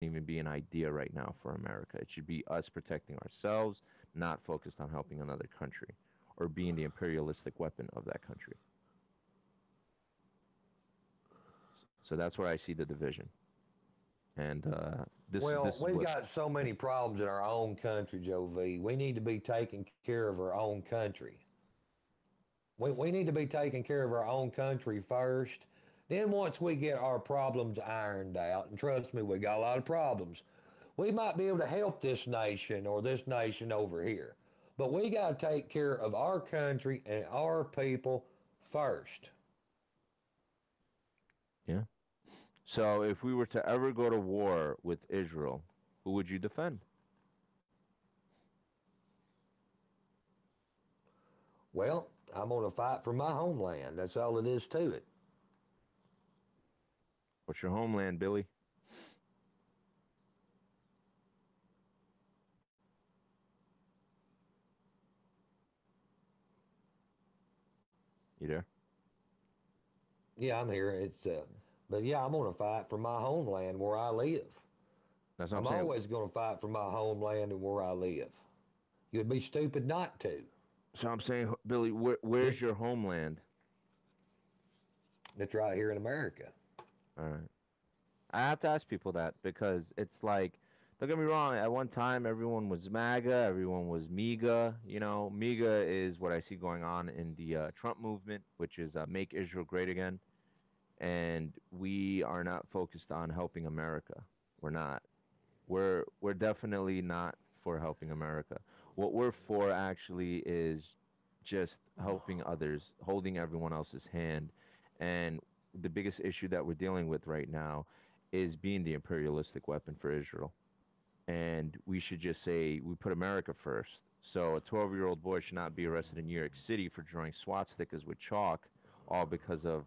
even be an idea right now for America. It should be us protecting ourselves, not focused on helping another country or being the imperialistic weapon of that country. So that's where I see the division. And Well, this is we've what. got so many problems in our own country, Joe V. We need to be taking care of our own country. We need to be taking care of our own country first. Then once we get our problems ironed out, and trust me, we got a lot of problems, we might be able to help this nation or this nation over here. But we got to take care of our country and our people first. Yeah. So if we were to ever go to war with Israel, who would you defend? Well, I'm going to fight for my homeland. That's all it is to it. What's your homeland, Billy? You there? Yeah, I'm here. But yeah, I'm going to fight for my homeland where I live. That's what I'm I'm saying. always going to fight for my homeland and where I live. You'd be stupid not to. So I'm saying, Billy, where's It, your homeland? it's right here in America. All right. I have to ask people that because it's like, don't get me wrong. At one time, everyone was MAGA, everyone was MEGA. You know, MEGA is what I see going on in the Trump movement, which is Make Israel Great Again. And we are not focused on helping America. We're not. We're definitely not for helping America. What we're for actually is just helping others, holding everyone else's hand. And the biggest issue that we're dealing with right now is being the imperialistic weapon for Israel. And we should just say we put America first. So a 12-year-old boy should not be arrested in New York City for drawing swastikas with chalk, all because of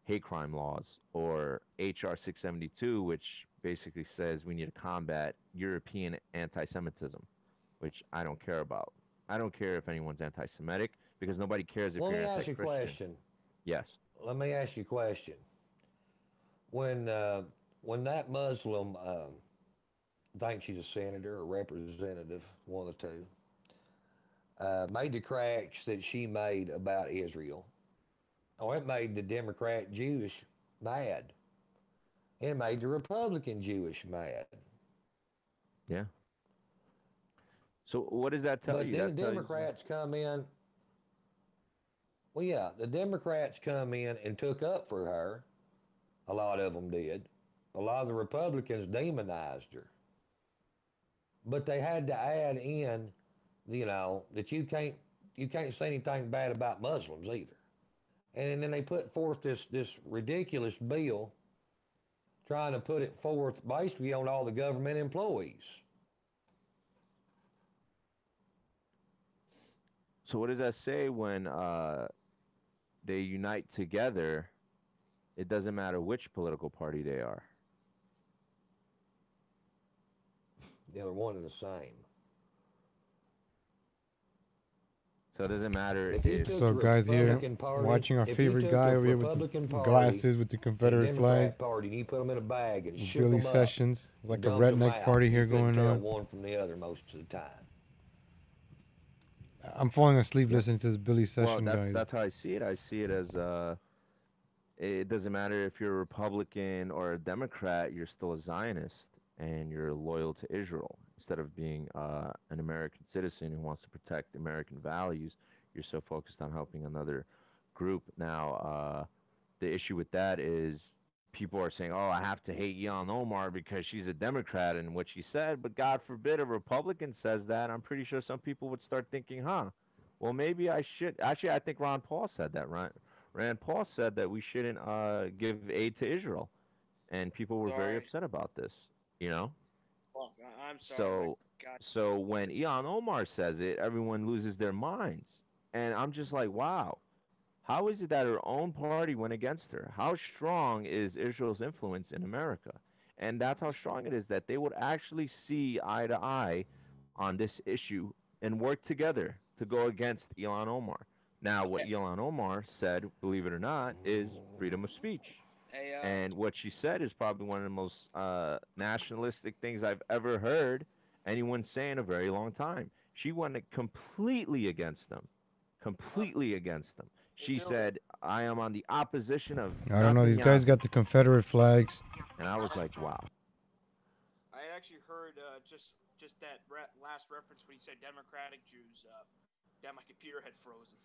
hate crime laws, or HR 672, which basically says we need to combat European anti Semitism, which I don't care about. I don't care if anyone's anti Semitic because nobody cares if Well, you're let me anti ask you a Christian. question. Yes. Let me ask you a question. When uh, when that Muslim, I think she's a senator or representative, one of the two, made the cracks that she made about Israel, oh, it made the Democrat Jewish mad. It made the Republican Jewish mad. Yeah. So what does that tell But you? then the That tells you. Democrats come in. Well, yeah, the Democrats come in and took up for her. A lot of them did. A lot of the Republicans demonized her. But they had to add in, that you can't say anything bad about Muslims either. And then they put forth this ridiculous bill trying to put it forth basically on all the government employees. So what does that say when they unite together? It doesn't matter which political party they are. They're one and the same. So it doesn't matter If you if. What's took the up, guys? Here, Republican Party, watching our if you favorite took the guy over here with Republican the Party glasses with the and the Confederate flag, Democrat Party, and you put them in a bag and shook Billy them up Sessions. It's and like a dumped them redneck out, party you here couldn't going tell on. one from the other most of the time. I'm falling asleep Yep. listening to this Billy Well, Session that's guy. that's how I see it. I see it as it doesn't matter if you're a Republican or a Democrat, you're still a Zionist and you're loyal to Israel. Instead of being an American citizen who wants to protect American values, you're so focused on helping another group. Now, the issue with that is people are saying, "Oh, I have to hate Yon Omar because she's a Democrat and what she said." But God forbid a Republican says that. I'm pretty sure some people would start thinking, "Huh, well, maybe I should." Actually, I think Ron Paul said that. Rand Paul said that we shouldn't give aid to Israel, and people were very Sorry. upset about this. You know, Oh, I'm sorry. My so God. so when Ian Omar says it, everyone loses their minds, and I'm just like, wow. How is it that her own party went against her? How strong is Israel's influence in America? And that's how strong it is that they would actually see eye to eye on this issue and work together to go against Ilhan Omar. Now, what Hey, Ilhan Omar said, believe it or not, is freedom of speech. hey, And what she said is probably one of the most nationalistic things I've ever heard anyone say in a very long time. She went completely against them, completely against them. She said, "I am on the opposition of I don't know. These guys Netanyahu," got the Confederate flags. and I was like, "Wow." I actually heard just that last reference when he said Democratic Jews. That my computer had frozen.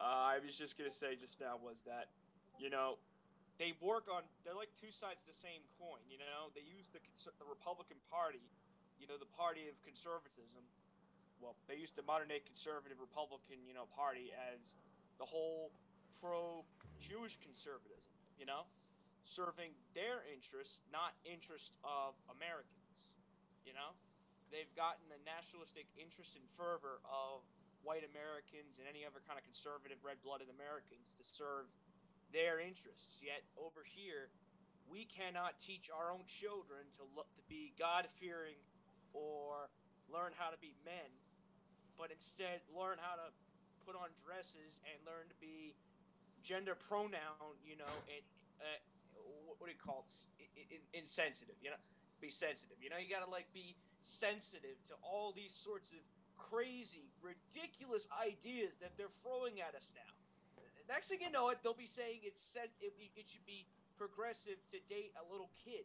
I was just gonna say just now was that, you know, they work on. They're like two sides of the same coin. You know, they use the Republican Party, you know, the party of conservatism. Well, they used the modern day conservative Republican, you know, party as the whole pro-Jewish conservatism. You know, serving their interests, not interest of Americans. You know, they've gotten the nationalistic interest and fervor of white Americans and any other kind of conservative red-blooded Americans to serve their interests. Yet over here, we cannot teach our own children to look to be God-fearing or learn how to be men, but instead learn how to put on dresses and learn to be gender pronoun, you know, and what do you call it? Insensitive, you know, be sensitive. You know, you gotta like be sensitive to all these sorts of crazy, ridiculous ideas that they're throwing at us now. Next thing you know, they'll be saying it should be progressive to date a little kid.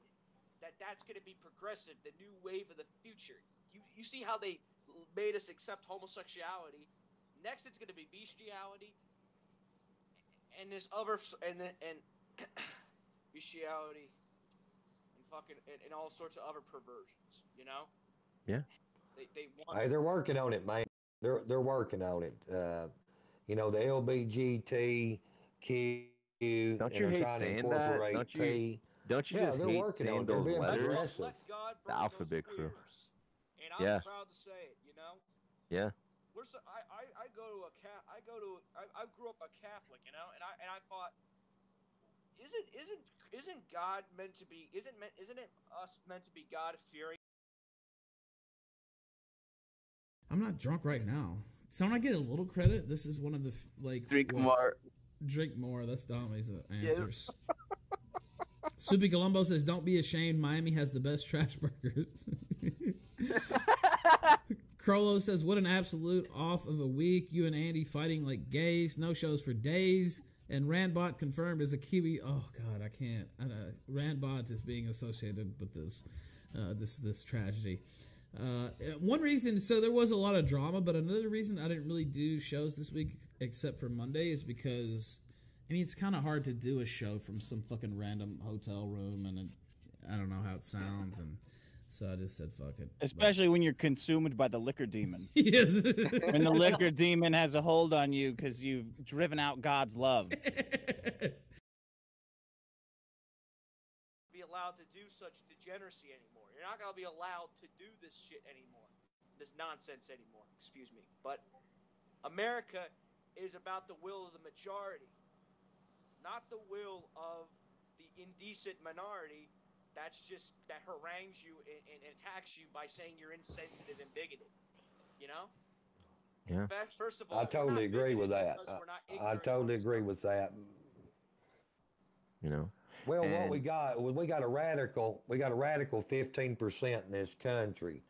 That's going to be progressive, the new wave of the future. You see how they made us accept homosexuality. Next, it's going to be bestiality, and this other and bestiality, and fucking and all sorts of other perversions. You know? Yeah. They want. Hey, they're working on it, man. They're working on it. You know, the LBGTQ, Don't and you they're hate trying to saying that? incorporate T. Don't you Yeah, just they're hate working on saying it. They're those being letters? progressive. Let God The burn those alphabet crew. queers, and I'm Yeah. proud to say it. You know. Yeah. I go to I grew up a Catholic, you know, and I thought, isn't God meant to be isn't it us meant to be God fearing? I'm not drunk right now. So when I get a little credit, this is one of the like Drink more. Drink more. That's Domi's answers. Soupy Colombo says, "Don't be ashamed. Miami has the best trash burgers." Crollo says, "What an absolute off of a week. You and Andy fighting like gays. No shows for days." And Randbot confirmed as a Kiwi. Oh God, I can't. Randbot is being associated with this tragedy. One reason, so there was a lot of drama, but another reason I didn't really do shows this week except for Monday is because, I mean, it's kind of hard to do a show from some fucking random hotel room, and I don't know how it sounds, and so I just said fuck it. Especially when you're consumed by the liquor demon. Yes. When the liquor demon has a hold on you because you've driven out God's love. Be allowed to do such degeneracy anymore. You're not gonna be allowed to do this shit anymore, this nonsense anymore. Excuse me, but America is about the will of the majority, not the will of the indecent minority that harangues you and attacks you by saying you're insensitive and bigoted. You know? Yeah. First of all, I totally agree with that. I totally agree with that. You know. Well, what we got a radical 15% in this country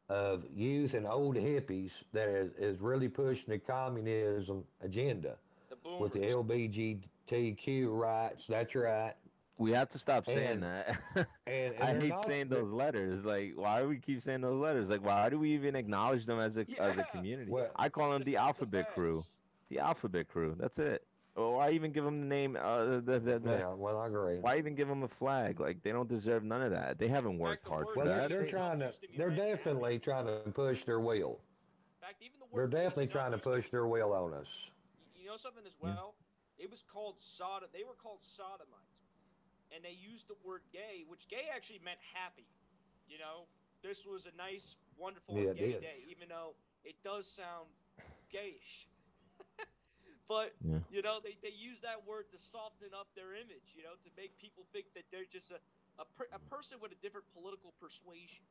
of youth and old hippies that is really pushing the communism agenda with the LBGTQ rights. That's right. We have to stop saying that. And I hate saying those letters. Like, why do we keep saying those letters? Like, why do we even acknowledge them as a community? Well, I call them the Alphabet Crew. The Alphabet Crew. That's it. Or why even give them the name? Yeah, well, I agree. Why even give them a flag? Like, they don't deserve none of that. They haven't worked hard for that. They're definitely trying to push their will. In fact, even the They're word definitely trying to push their will on us. You know something as well? It was called Sodom. They were called sodomites. And they used the word gay, which gay actually meant happy. You know, this was a nice, wonderful gay day, even though it does sound gayish. But, you know, they use that word to soften up their image, you know, to make people think that they're just a person with a different political persuasion.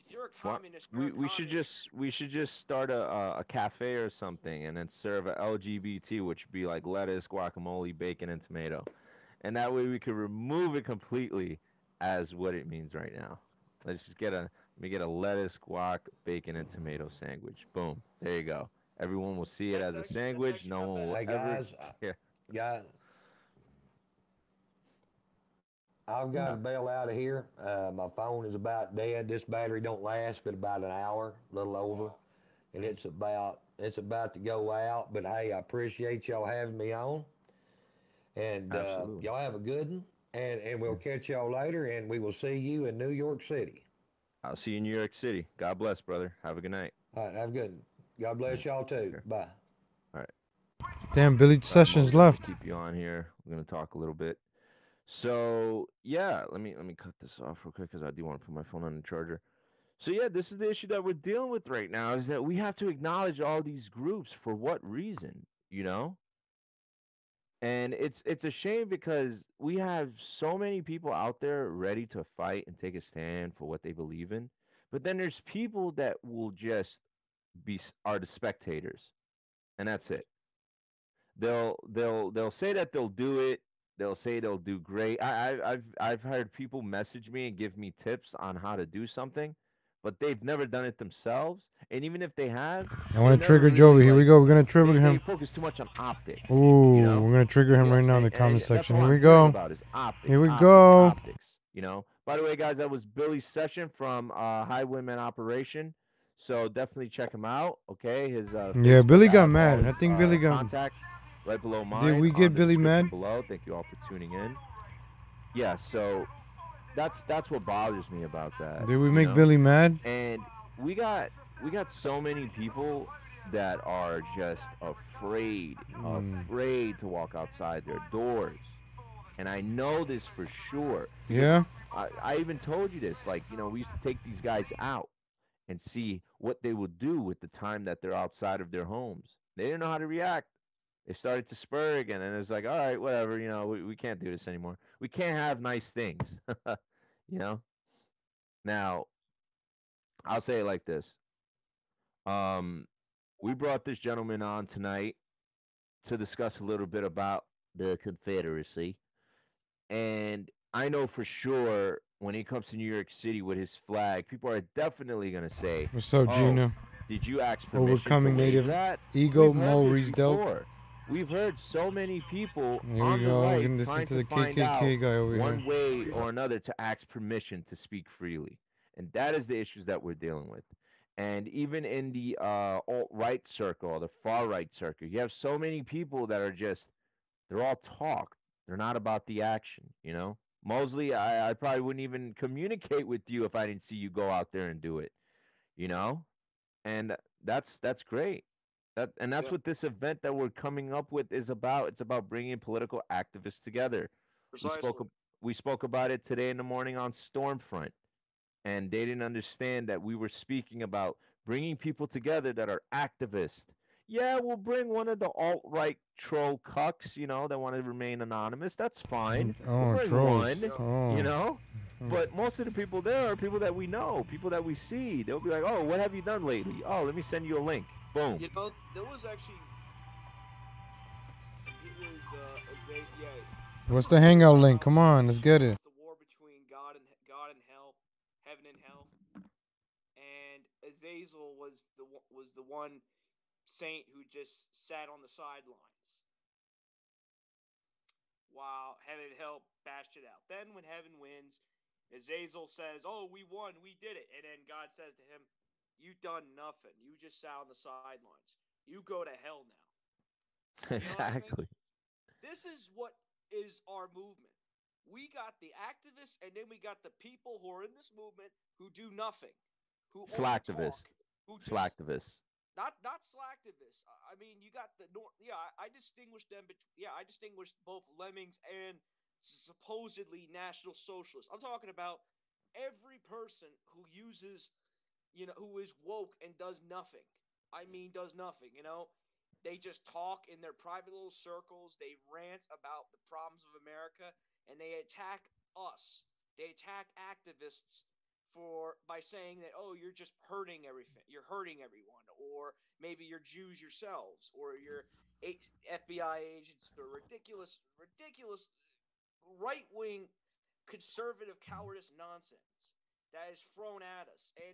You If you're a Why- communist, you're a communist. we should just start a cafe or something and then serve a LGBT, which would be like lettuce, guacamole, bacon, and tomato, and that way we could remove it completely as what it means right now. Let's just get a let me get a lettuce, guac, bacon, and tomato sandwich. Boom, there you go. Everyone will see it as a That's sandwich. actually No not one will bad. Hey ever guys, care. guys, I've got Yeah. to bail out of here. My phone is about dead. This battery don't last but about an hour, a little over, and it's about to go out. But hey, I appreciate y'all having me on, and Absolutely. y'all have a good one. And we'll catch y'all later, and we will see you in New York City. I'll see you in New York City. God bless, brother. Have a good night. All right, have a good one. God All right. bless y'all Take too. care. Bye. All right. Damn, Billy Sorry, Sessions Moses, I'm gonna left. keep you on here. We're gonna talk a little bit. So yeah, let me cut this off real quick because I do want to put my phone on the charger. So yeah, this is the issue that we're dealing with right now is that we have to acknowledge all these groups for what reason, you know? And it's a shame because we have so many people out there ready to fight and take a stand for what they believe in. But then there's people that will just are the spectators, and that's it. They'll say that they'll do it. They'll say they'll do great. I've heard people message me and give me tips on how to do something, but they've never done it themselves. And even if they have, I they want to never trigger really Joey. Here we like go. We're gonna trigger they him. focus too much on optics. Ooh, You know? we're gonna trigger him right now in the comment That's section. all Here we I'm hearing go. about is optics. Here we optics, go. Optics. You know. By the way, guys, that was Billy's session from Highwayman Operation. So definitely check him out. Okay, his Yeah, Facebook, Billy I got have all mad. I his think Billy got. contacts right below Did mine we on get the Billy description mad? below. Thank you all for tuning in. Yeah, so that's what bothers me about that. Did we you make know? Billy mad? And we got so many people that are just afraid to walk outside their doors. And I know this for sure because Yeah. I even told you this. Like, we used to take these guys out and see what they would do with the time that they're outside of their homes. They didn't know how to react. They started to spur again, and it's like, all right, whatever, we can't do this anymore. We can't have nice things, you know. Now, I'll say it like this: um, we brought this gentleman on tonight to discuss a little bit about the Confederacy, and I know for sure when he comes to New York City with his flag, people are definitely gonna say, What's up, "Oh, Gina? did you ask permission Overcoming to wave native that?" ego. We've heard this Maurice Dope. before. We've heard so many people Here on we the go. We're right gonna listen trying to to the find out KKK guy over one here. way or another to ask permission to speak freely. And that is the issues that we're dealing with. And even in the alt-right circle or the far-right circle, you have so many people that are they're all talk. They're not about the action. Mosley, I probably wouldn't even communicate with you if I didn't see you go out there and do it, you know? And that's great. That's Yeah, what this event that we're coming up with is about. It's about bringing political activists together. We spoke precisely. ab- we spoke about it today in the morning on Stormfront, and they didn't understand that we were speaking about bringing people together that are activists. Yeah, we'll bring one of the alt-right troll cucks, that want to remain anonymous. That's fine. We'll Oh, bring trolls. one, you Oh. know. But most of the people there are people that we know, people that we see. They'll be like, "Oh, what have you done lately? Oh, let me send you a link." Boom. There was actually it was What's the hangout link? Come on, let's get it. the war between God and hell, heaven and hell, and Azazel was the one saint who just sat on the sidelines while heaven and hell bashed it out. Then when heaven wins, Azazel says, "Oh, we won, we did it," and then God says to him, "You done nothing. You just sat on the sidelines. You go to hell now." You know what I mean? Exactly. This is what is our movement. We got the activists, and then we got the people who are in this movement who do nothing, who only Slacktivists. talk, who just Slacktivists. not slacktivists. I mean, you got the yeah. I distinguish them. I distinguish both lemmings and supposedly national socialists. I'm talking about every person who uses, who is woke and does nothing. I mean, does nothing. They just talk in their private little circles. They rant about the problems of America, and they attack us. They attack activists by saying that, oh, you're just hurting everything, you're hurting everyone, or maybe you're Jews yourselves, or you're FBI agents, or ridiculous right wing conservative cowardice nonsense that is thrown at us, and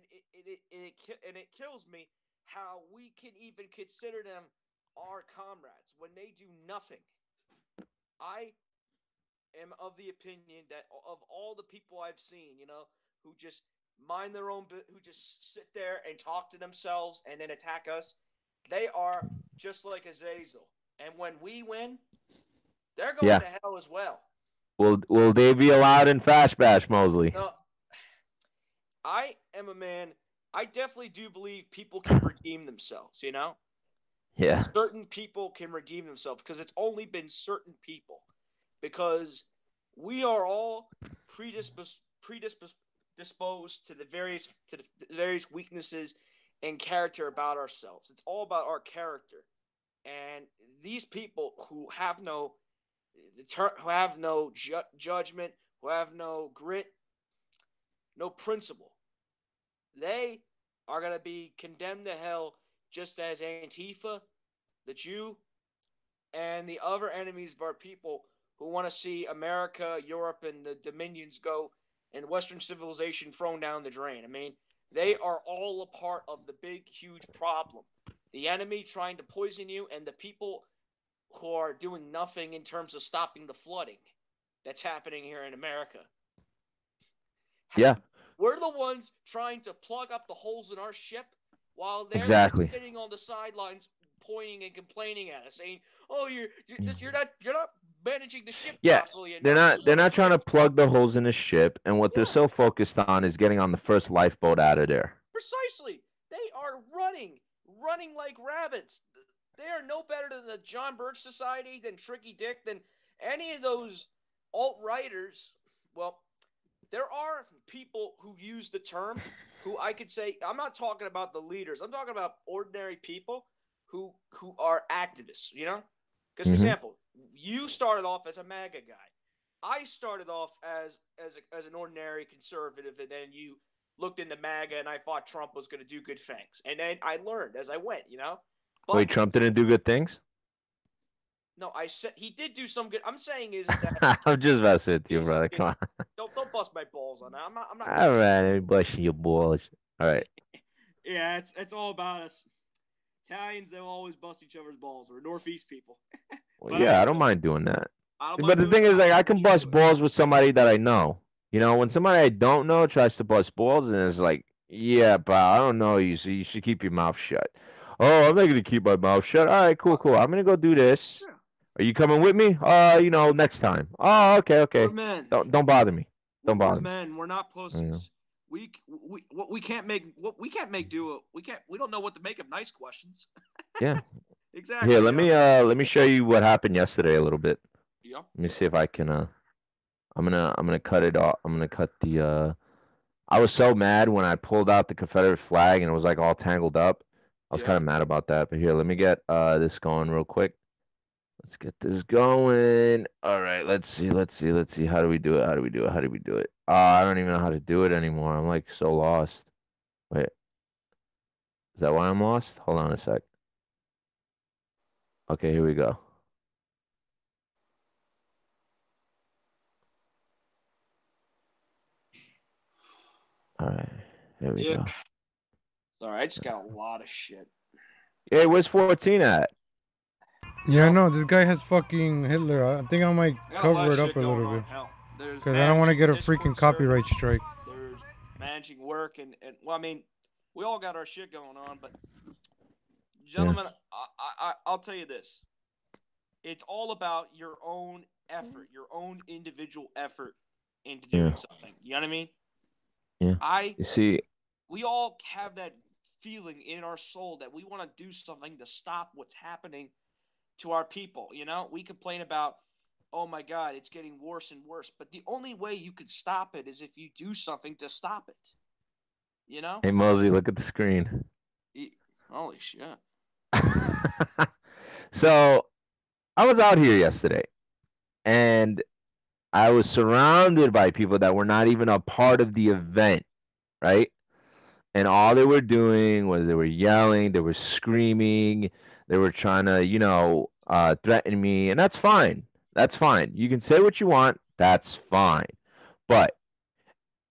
it kills me how we can even consider them our comrades when they do nothing. I am of the opinion that of all the people I've seen, who just mind their own, who just sit there and talk to themselves and then attack us, they are just like Azazel. And when we win, they're going Yeah. to hell as well. Will they be allowed in Fash Bash, Mosley? No, I am a man. I definitely do believe people can redeem themselves. Yeah. Certain people can redeem themselves because it's only been certain people. Because we are all predisposed to the various weaknesses and character about ourselves. It's all about our character, and these people who have no judgment, who have no grit, no principle, they are going to be condemned to hell just as Antifa, the Jew, and the other enemies of our people who want to see America, Europe, and the dominions go and Western civilization thrown down the drain. I mean, they are all a part of the big, huge problem. The enemy trying to poison you, and the people who are doing nothing in terms of stopping the flooding that's happening here in America. Yeah. We're the ones trying to plug up the holes in our ship while they're Exactly. sitting on the sidelines pointing and complaining at us, saying, "Oh, you're not managing the ship properly enough." They're not trying to plug the holes in the ship, and what they're so focused on is getting on the first lifeboat out of there. Precisely. They are running like rabbits. They are no better than the John Birch Society, than Tricky Dick, than any of those alt-righters. Well, there are people who use the term, who I could say, I'm not talking about the leaders. I'm talking about ordinary people who are activists, Because, for example, you started off as a MAGA guy. I started off as an ordinary conservative, and then you looked into MAGA, and I thought Trump was going to do good things. And then I learned as I went, But, wait, Trump didn't do good things? No, I said he did do some good. I'm saying is that I'm just messing with you, brother. Come on. Don't bust my balls on that. I'm not. All right, let me bust your balls. All right. Yeah, it's all about us. Italians, they'll always bust each other's balls. We're Northeast people. Well, yeah, I don't mind doing that. But the thing is, like, I can bust balls with somebody that I know. When somebody I don't know tries to bust balls, and it's like, yeah, pal, I don't know you, so you should keep your mouth shut. Oh, I'm not gonna keep my mouth shut. All right, cool. I'm gonna go do this. Yeah. Are you coming with me? Next time. Oh, okay. We're men. Don't bother me. Don't bother me. We're men. We're not pussies. We can't make do. We don't know what to make of nice questions. Yeah. Exactly. Here, let me show you what happened yesterday a little bit. Yeah. Let me see if I can I'm gonna cut it off. I'm gonna cut the I was so mad when I pulled out the Confederate flag and it was like all tangled up. I was kind of mad about that. But here, let me get this going real quick. Let's get this going. All right, let's see. How do we do it? I don't even know how to do it anymore. I'm like so lost. Wait. Is that why I'm lost? Hold on a sec. Okay, here we go. All right, here we go. Sorry, I just got a lot of shit. Hey, where's 14 at? Yeah, no, this guy has fucking Hitler. I think I might cover it up a little bit. Because I don't want to get a freaking copyright strike. There's managing work, and well, I mean, we all got our shit going on, but gentlemen, I'll tell you this. It's all about your own effort, your own individual effort into doing something. You know what I mean? Yeah. You see, we all have that feeling in our soul that we want to do something to stop what's happening to our people. We complain about, oh my God, it's getting worse and worse. But the only way you could stop it is if you do something to stop it. Hey, Mosey, look at the screen. Holy shit. So, I was out here yesterday, and I was surrounded by people that were not even a part of the event, right? And all they were doing was they were yelling, they were screaming, they were trying to, threaten me, and that's fine. That's fine. You can say what you want. That's fine. But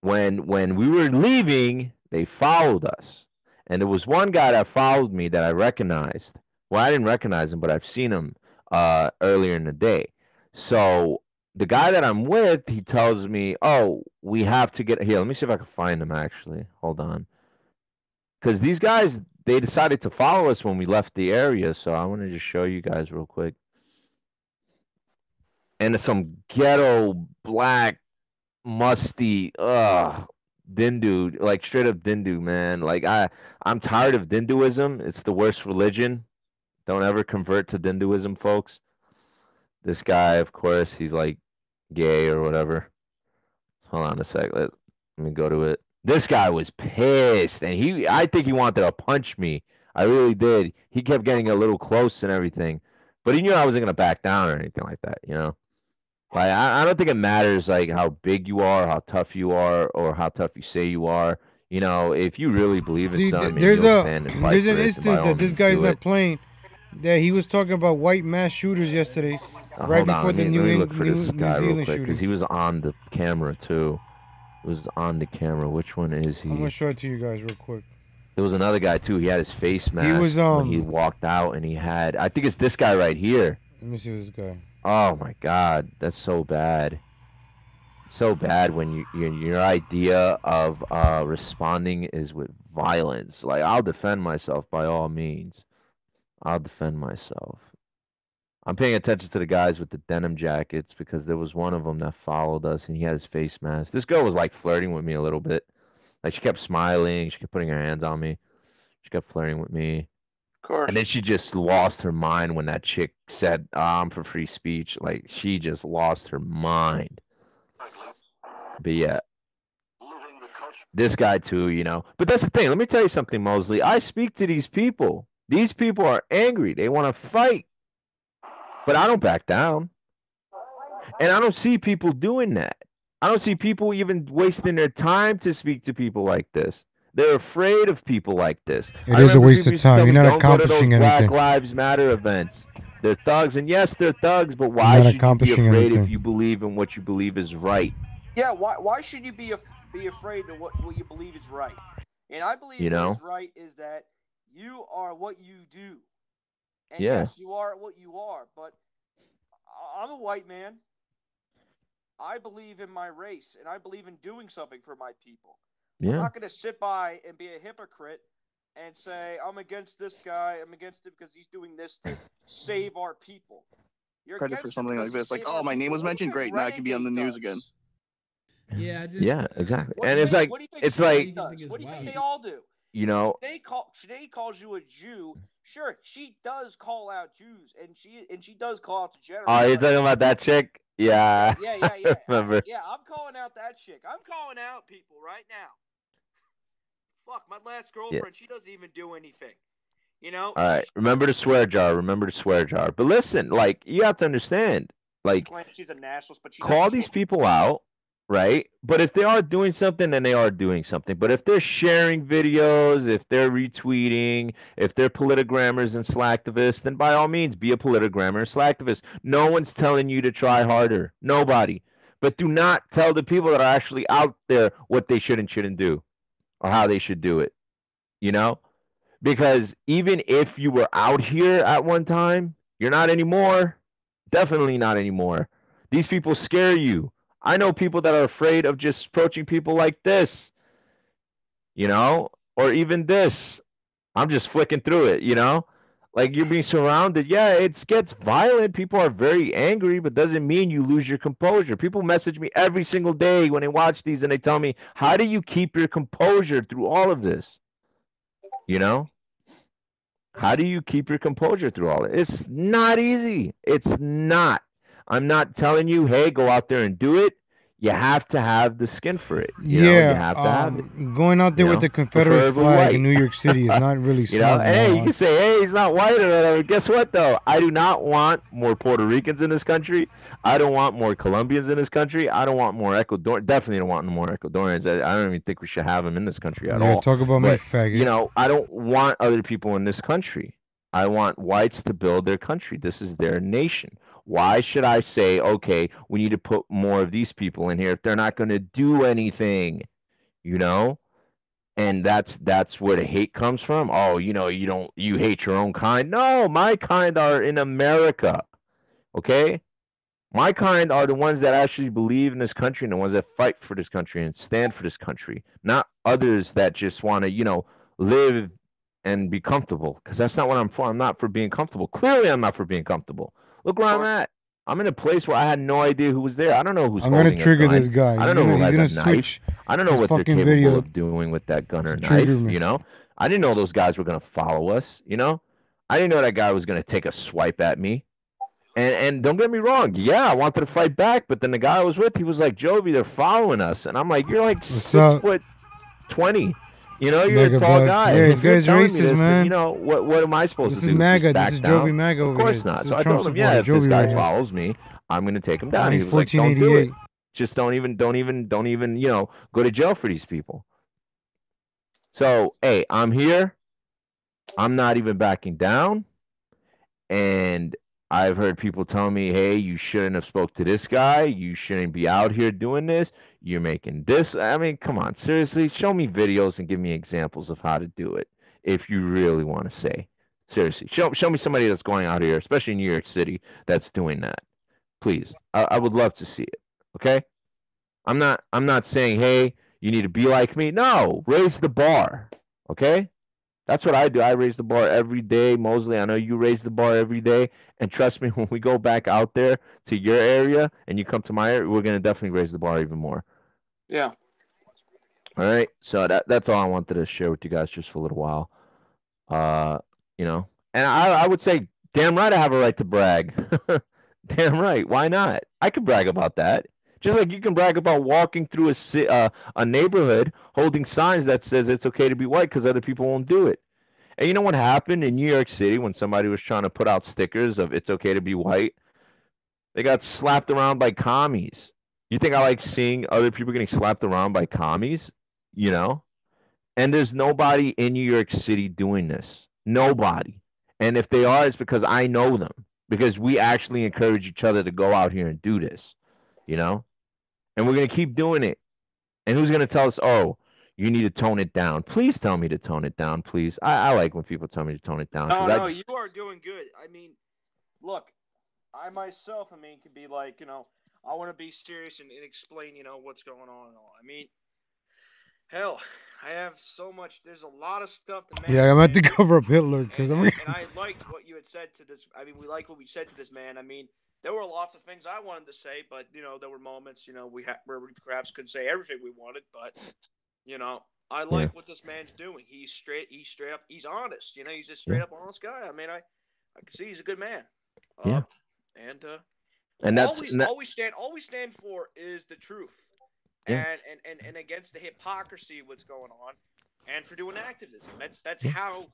when we were leaving, they followed us. And there was one guy that followed me that I recognized. Well, I didn't recognize him, but I've seen him earlier in the day. So the guy that I'm with, he tells me, "Oh, we have to get here. Let me see if I can find him actually. Hold on." Because these guys, they decided to follow us when we left the area. So I want to just show you guys real quick. And it's some ghetto black musty Dindu, like straight up Dindu, man. Like I'm tired of Dinduism. It's the worst religion. Don't ever convert to Dinduism, folks. This guy, of course, he's like gay or whatever. Hold on a sec. Let me go to it. This guy was pissed, and I think he wanted to punch me. I really did. He kept getting a little close and everything, but he knew I wasn't gonna back down or anything like that, you know. Like I don't think it matters like how big you are, how tough you are, or how tough you say you are. You know, if you really believe in See, something, there's you'll stand and fight there's for an it, instance by all that this means, guy's do not it. playing. That he was talking about white mass shooters yesterday, right Hold on, before the let me look for this New guy real Zealand quick because shootings. he was on the camera too. He was on the camera. Which one is I'm gonna he? show it to you guys real quick. There was another guy too. He had his face mask He was when he walked out, and he had. I think it's this guy right here. Let me see this guy. Oh my God, that's so bad. So bad when your idea of responding is with violence. Like I'll defend myself by all means. I'll defend myself. I'm paying attention to the guys with the denim jackets because there was one of them that followed us and he had his face mask. This girl was like flirting with me a little bit. Like she kept smiling, she kept putting her hands on me. She kept flirting with me. Of course. And then she just lost her mind when that chick said, I'm for free speech. Like she just lost her mind. But yeah. This guy too, you know. But that's the thing. Let me tell you something, Mosley. I speak to these people. These people are angry. They want to fight. But I don't back down. And I don't see people doing that. I don't see people even wasting their time to speak to people like this. They're afraid of people like this. It is a waste of time. You're not Don't go to those accomplishing anything. Black Lives Matter events. They're thugs, and yes, they're thugs, but why should you be afraid if you believe in what you believe is right? Yeah, why should you be afraid of what you believe is right? And I believe what is right is that you are what you do. And yes, you are what you are, but I'm a white man. I believe in my race, and I believe in doing something for my people. Yeah. I'm not going to sit by and be a hypocrite and say, I'm against this guy, I'm against him because he's doing this to save our people. You're credit for something like this. Like, oh, my name was mentioned. Great, now I can be on the news again. Yeah, yeah, exactly. And it's like, what do you think they all do? You know, Sinead calls you a Jew. Sure, she does call out Jews, and she does call out the general. Oh, you're talking about that chick? Yeah. Yeah. Remember? Yeah, I'm calling out that chick. I'm calling out people right now. Fuck, my last girlfriend, she doesn't even do anything. You know? All right, remember the swear jar. Remember the swear jar. But listen, like, you have to understand, like, she's a nationalist, but call these people out. Right? But if they are doing something, then they are doing something. But if they're sharing videos, if they're retweeting, if they're politigrammers and slacktivists, then by all means, be a politigrammer and slacktivist. No one's telling you to try harder. Nobody. But do not tell the people that are actually out there what they should and shouldn't do or how they should do it. You know? Because even if you were out here at one time, you're not anymore. Definitely not anymore. These people scare you. I know people that are afraid of just approaching people like this, you know, or even this. I'm just flicking through it, you know, like you're being surrounded. Yeah, it gets violent. People are very angry, but doesn't mean you lose your composure. People message me every single day when they watch these and they tell me, how do you keep your composure through all of this? You know, how do you keep your composure through all of it? It's not easy. It's not. I'm not telling you, hey, go out there and do it. you have to have the skin for it. You know, you have to have it. Going out there with the Confederate flag in New York City is not really smart. And hey, you can say, hey, he's not white or whatever. Guess what, though? I do not want more Puerto Ricans in this country. I don't want more Colombians in this country. I don't want more Ecuadorians. Definitely don't want more Ecuadorians. I don't even think we should have them in this country at all. Talk about me, faggot. You know, I don't want other people in this country. I want whites to build their country. This is their nation. Why should I say, okay, we need to put more of these people in here if they're not going to do anything, you know? And that's where the hate comes from. Oh, you know, you hate your own kind. No, my kind are in America, okay? My kind are the ones that actually believe in this country and the ones that fight for this country and stand for this country, not others that just want to, you know, live and be comfortable, because that's not what I'm for. I'm not for being comfortable. Clearly, I'm not for being comfortable. Look where I'm at. I'm in a place where I had no idea who was there. I don't know who's holding a gun. I'm gonna trigger this guy. I don't know who has a knife. I don't know what they're capable of doing with that gun or knife. You know, I didn't know those guys were gonna follow us. You know, I didn't know that guy was gonna take a swipe at me. And don't get me wrong. Yeah, I wanted to fight back, but then the guy I was with, he was like, Jovi, they're following us, and I'm like, you're like 6'20". You know, you're a tall guy. Yeah, this guy's racist, man. But, you know, what am I supposed to do? This is MAGA. This is Jovi MAGA over here. Of course not. So I told him, yeah, if this guy follows me, I'm going to take him down. He's he was like, don't do it. Just don't even, you know, go to jail for these people. So, hey, I'm here. I'm not even backing down. And I've heard people tell me, hey, you shouldn't have spoke to this guy. You shouldn't be out here doing this. You're making this. I mean, come on, seriously, show me videos and give me examples of how to do it if you really want to say. Seriously, show me somebody that's going out here, especially in New York City, that's doing that. Please, I would love to see it. Okay, I'm not saying, hey, you need to be like me. No, raise the bar. Okay. That's what I do. I raise the bar every day. Mosley, I know you raise the bar every day. And trust me, when we go back out there to your area and you come to my area, we're going to definitely raise the bar even more. Yeah. All right. So that's all I wanted to share with you guys just for a little while. You know, and I would say, damn right I have a right to brag. Damn right. Why not? I could brag about that. Just like you can brag about walking through a neighborhood holding signs that says it's okay to be white because other people won't do it. And you know what happened in New York City when somebody was trying to put out stickers of it's okay to be white? They got slapped around by commies. You think I like seeing other people getting slapped around by commies? You know? And there's nobody in New York City doing this. Nobody. And if they are, it's because I know them. Because we actually encourage each other to go out here and do this. You know? And we're going to keep doing it. And who's going to tell us, oh, you need to tone it down? Please tell me to tone it down, please. I like when people tell me to tone it down. No, you are doing good. I mean, look, I myself, could be like, you know, I want to be serious and explain, you know, what's going on and all. I mean, hell, I have so much. There's a lot of stuff. Yeah, I'm about to cover up Hitler because and I liked what you had said to this. I mean, we liked what we said to this man. I mean, there were lots of things I wanted to say, but you know, there were moments, you know, where we perhaps couldn't say everything we wanted. But you know, I like what this man's doing. He's straight up. He's honest. You know, he's a straight up honest guy. I mean, I can see he's a good man. And that's all we stand for is the truth. And against the hypocrisy of what's going on, and for doing activism. That's how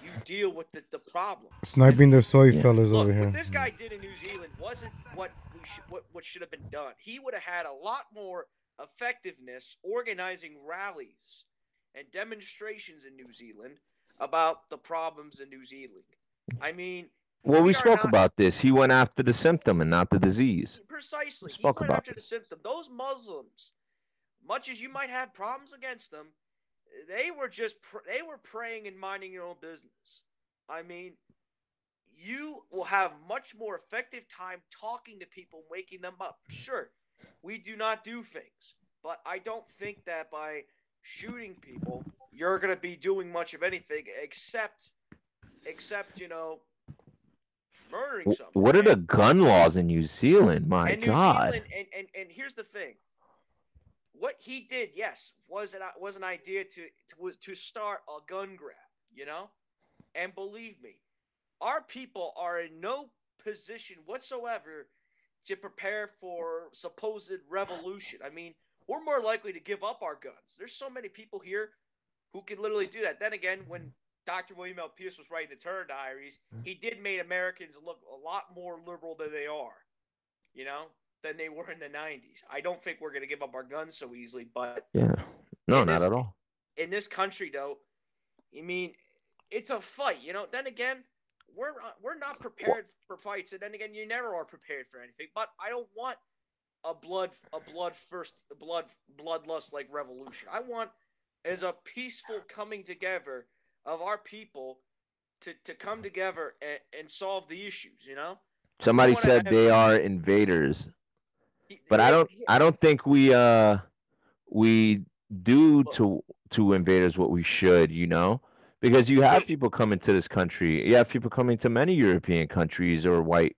you deal with the problem. Sniping the soy fellas over here. What this guy did in New Zealand wasn't what should have been done. He would have had a lot more effectiveness organizing rallies and demonstrations in New Zealand about the problems in New Zealand. I mean, well, we spoke about this. He went after the symptom and not the disease. Precisely. He went after the symptom. Those Muslims, much as you might have problems against them, they were praying and minding your own business. I mean, you will have much more effective time talking to people, waking them up. Sure, we do not do things, but I don't think that by shooting people, you're going to be doing much of anything except you know, murdering somebody. What are the gun laws in New Zealand? My God. New Zealand, and here's the thing. What he did, yes, was an idea to start a gun grab, you know? And believe me, our people are in no position whatsoever to prepare for supposed revolution. I mean, we're more likely to give up our guns. There's so many people here who can literally do that. Then again, when Dr. William L. Pierce was writing the Turner Diaries, he did make Americans look a lot more liberal than they are, you know, than they were in the 90s. I don't think we're going to give up our guns so easily, but yeah, no, not at all. In this country, though, I mean, it's a fight, you know. Then again, we're not prepared for fights, and then again, you never are prepared for anything. But I don't want a bloodlust like revolution. I want as a peaceful coming together of our people to come together and solve the issues, you know? Somebody said they are invaders. But I don't think we do to invaders what we should, you know? Because you have people coming to this country. You have people coming to many European countries or white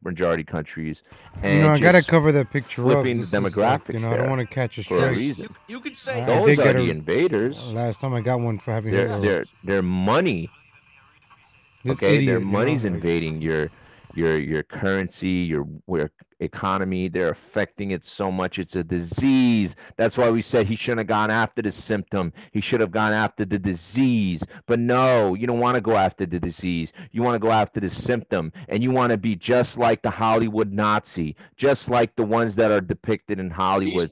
majority countries. And you know, I gotta cover that picture up. Flipping the demographics, like, you know, I don't want to catch a for strike. a reason. You could say those are the invaders. Last time I got one for having their money. This okay, idiot, their money's you know, invading your currency, your economy. They're affecting it so much. It's a disease. That's why we said he shouldn't have gone after the symptom. He should have gone after the disease. But no, you don't want to go after the disease. You want to go after the symptom. And you want to be just like the Hollywood Nazi, just like the ones that are depicted in Hollywood.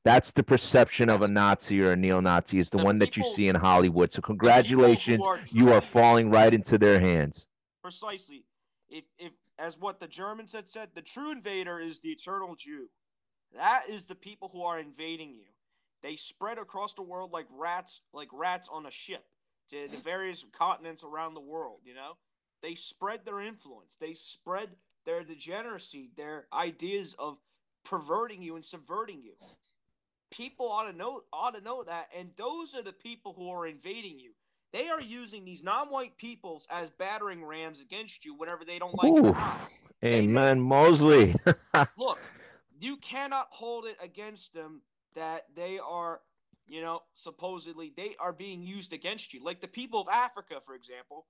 That's the perception of a Nazi or a neo-Nazi, is the one that you see in Hollywood. So congratulations, you are falling right into their hands. Precisely. If as what the Germans had said, the true invader is the eternal Jew. That is the people who are invading you. They spread across the world like rats on a ship to the various continents around the world, you know? They spread their influence. They spread their degeneracy, their ideas of perverting you and subverting you. People ought to know that, and those are the people who are invading you. They are using these non-white peoples as battering rams against you whenever they don't like it. Amen, Mosley. Look, you cannot hold it against them that they are, you know, supposedly they are being used against you. Like the people of Africa, for example.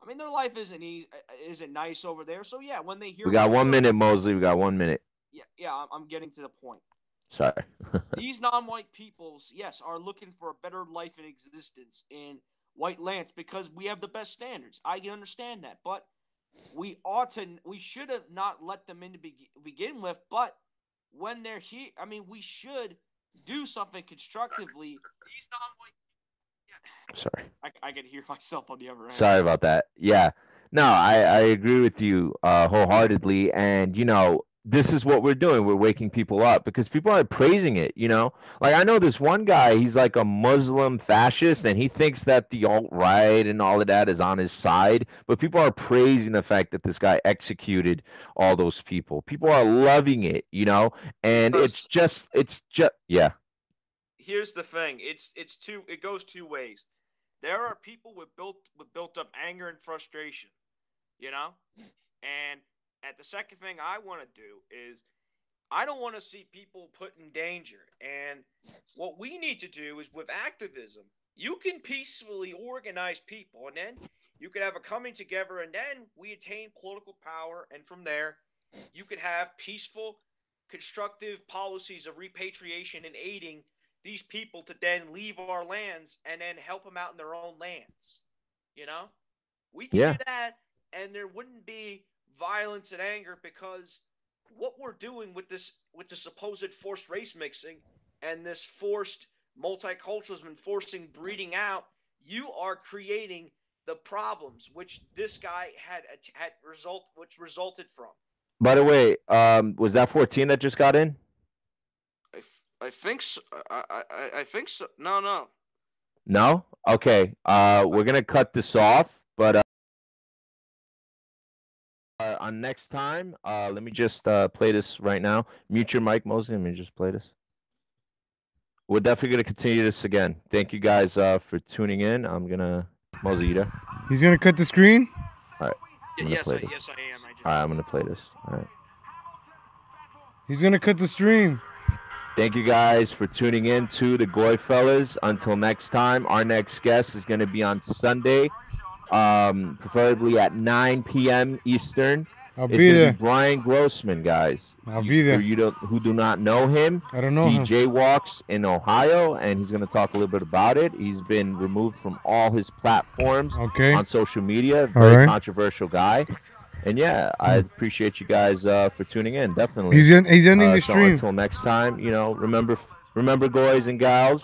I mean, their life isn't nice over there. So yeah, when they hear we got 1 minute, Mosley. We got 1 minute. Yeah, I'm getting to the point. Sorry. These non-white peoples, yes, are looking for a better life and existence in white lands because we have the best standards. I can understand that, but we should have not let them in to begin with. But when they're here, I mean, we should do something constructively. Sorry. I can hear myself on the other end. Sorry about that. Yeah. No, I agree with you wholeheartedly. And, you know, this is what we're doing. We're waking people up because people aren't praising it, you know? Like, I know this one guy, he's like a Muslim fascist, and he thinks that the alt-right and all of that is on his side. But people are praising the fact that this guy executed all those people. People are loving it, you know? And it's just, yeah. Here's the thing. It goes two ways. There are people with built up anger and frustration, you know? And the second thing I want to do is I don't want to see people put in danger. And what we need to do is with activism, you can peacefully organize people, and then you could have a coming together, and then we attain political power. And from there, you could have peaceful, constructive policies of repatriation and aiding these people to then leave our lands and then help them out in their own lands. You know? We can do that, and there wouldn't be violence and anger, because what we're doing with the supposed forced race mixing and this forced multiculturalism, forcing breeding out, you are creating the problems which this guy which resulted from. By the way, was that 14 that just got in? I think so. I think so. No. No? Okay. We're gonna cut this off, but on next time, let me just play this right now. Mute your mic, Mosley. Let me just play this. We're definitely gonna continue this again. Thank you guys for tuning in. I'm gonna Mosley, you there? He's gonna cut the screen. All right. Yes, I am. All right, I'm gonna play this. All right. He's gonna cut the stream. Thank you guys for tuning in to the Goy Fellas. Until next time, our next guest is going to be on Sunday, preferably at 9 p.m. Eastern. I'll It's be gonna there. be Brian Grossman, guys. I'll be there. For you who do not know him, I don't know he him. jaywalks in Ohio, and he's gonna talk a little bit about it. He's been removed from all his platforms on social media. Very controversial guy. And yeah, I appreciate you guys for tuning in. Definitely. He's ending the So stream. until next time, remember, boys and gals,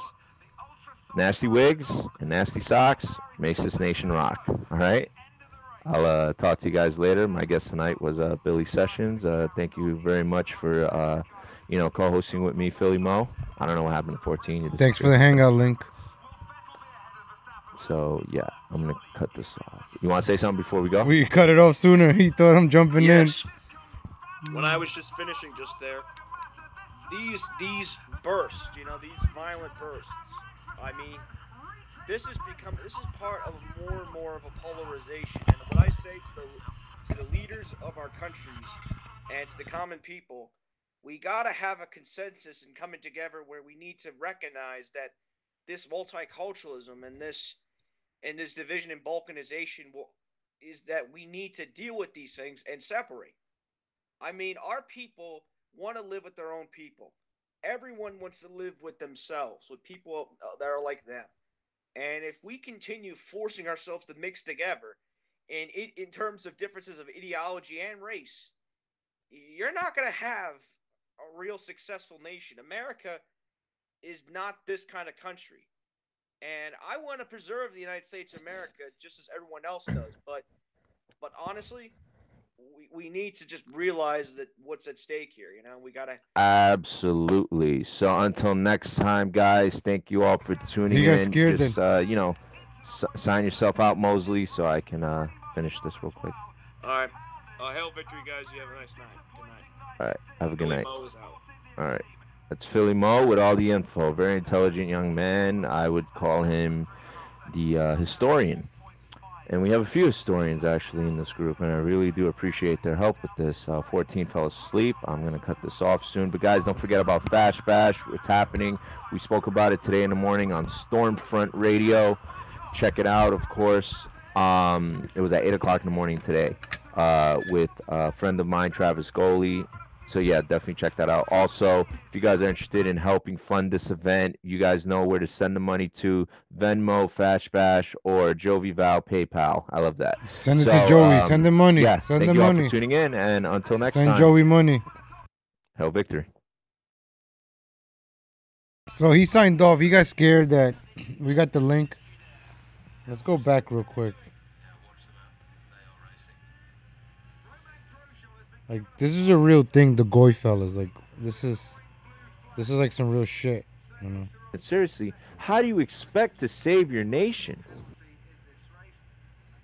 nasty wigs and nasty socks makes this nation rock. All right. I'll talk to you guys later. My guest tonight was Billy Sessions. Thank you very much for co-hosting with me, Philly Mo. I don't know what happened to 14. Thanks for the hangout link. So yeah, I'm gonna cut this off. You want to say something before we go? We cut it off sooner. He thought I'm jumping in. When I was just finishing just there, these bursts, these violent bursts. I mean, this is part of more and more of a polarization. And what I say to the leaders of our countries and to the common people, we gotta have a consensus and coming together where we need to recognize that this multiculturalism and this division and balkanization is that we need to deal with these things and separate. I mean, our people want to live with their own people. Everyone wants to live with themselves, with people that are like them. And if we continue forcing ourselves to mix together in terms of differences of ideology and race, you're not going to have a real successful nation. America is not this kind of country. And I want to preserve the United States of America just as everyone else does. But honestly, we need to just realize that what's at stake here. We got to. Absolutely. So until next time, guys, thank you all for tuning You got in. scared Just, sign yourself out, Mosley, so I can finish this real quick. All right. Hail victory, guys. You have a nice night. Good night. All right. Have a good night. Mo is out. All right. That's Philly Mo with all the info. Very intelligent young man. I would call him the historian. And we have a few historians actually in this group, and I really do appreciate their help with this. 14 fell asleep. I'm going to cut this off soon. But guys, don't forget about Fash Bash. It's happening. We spoke about it today in the morning on Stormfront Radio. Check it out, of course. It was at 8 o'clock in the morning today with a friend of mine, Travis Goley. So yeah, definitely check that out. Also, if you guys are interested in helping fund this event, you guys know where to send the money to: Venmo, Fash Bash, or Jovi Val PayPal. I love that. Send it to Joey. Send the money. Yeah, send thank the you money. all for tuning in, and until next Send time. Joey money. Hail victory. So he signed off. He got scared that we got the link. Let's go back real quick. Like, this is a real thing, the Goy fellas. Like, this is like some real shit, And seriously, how do you expect to save your nation?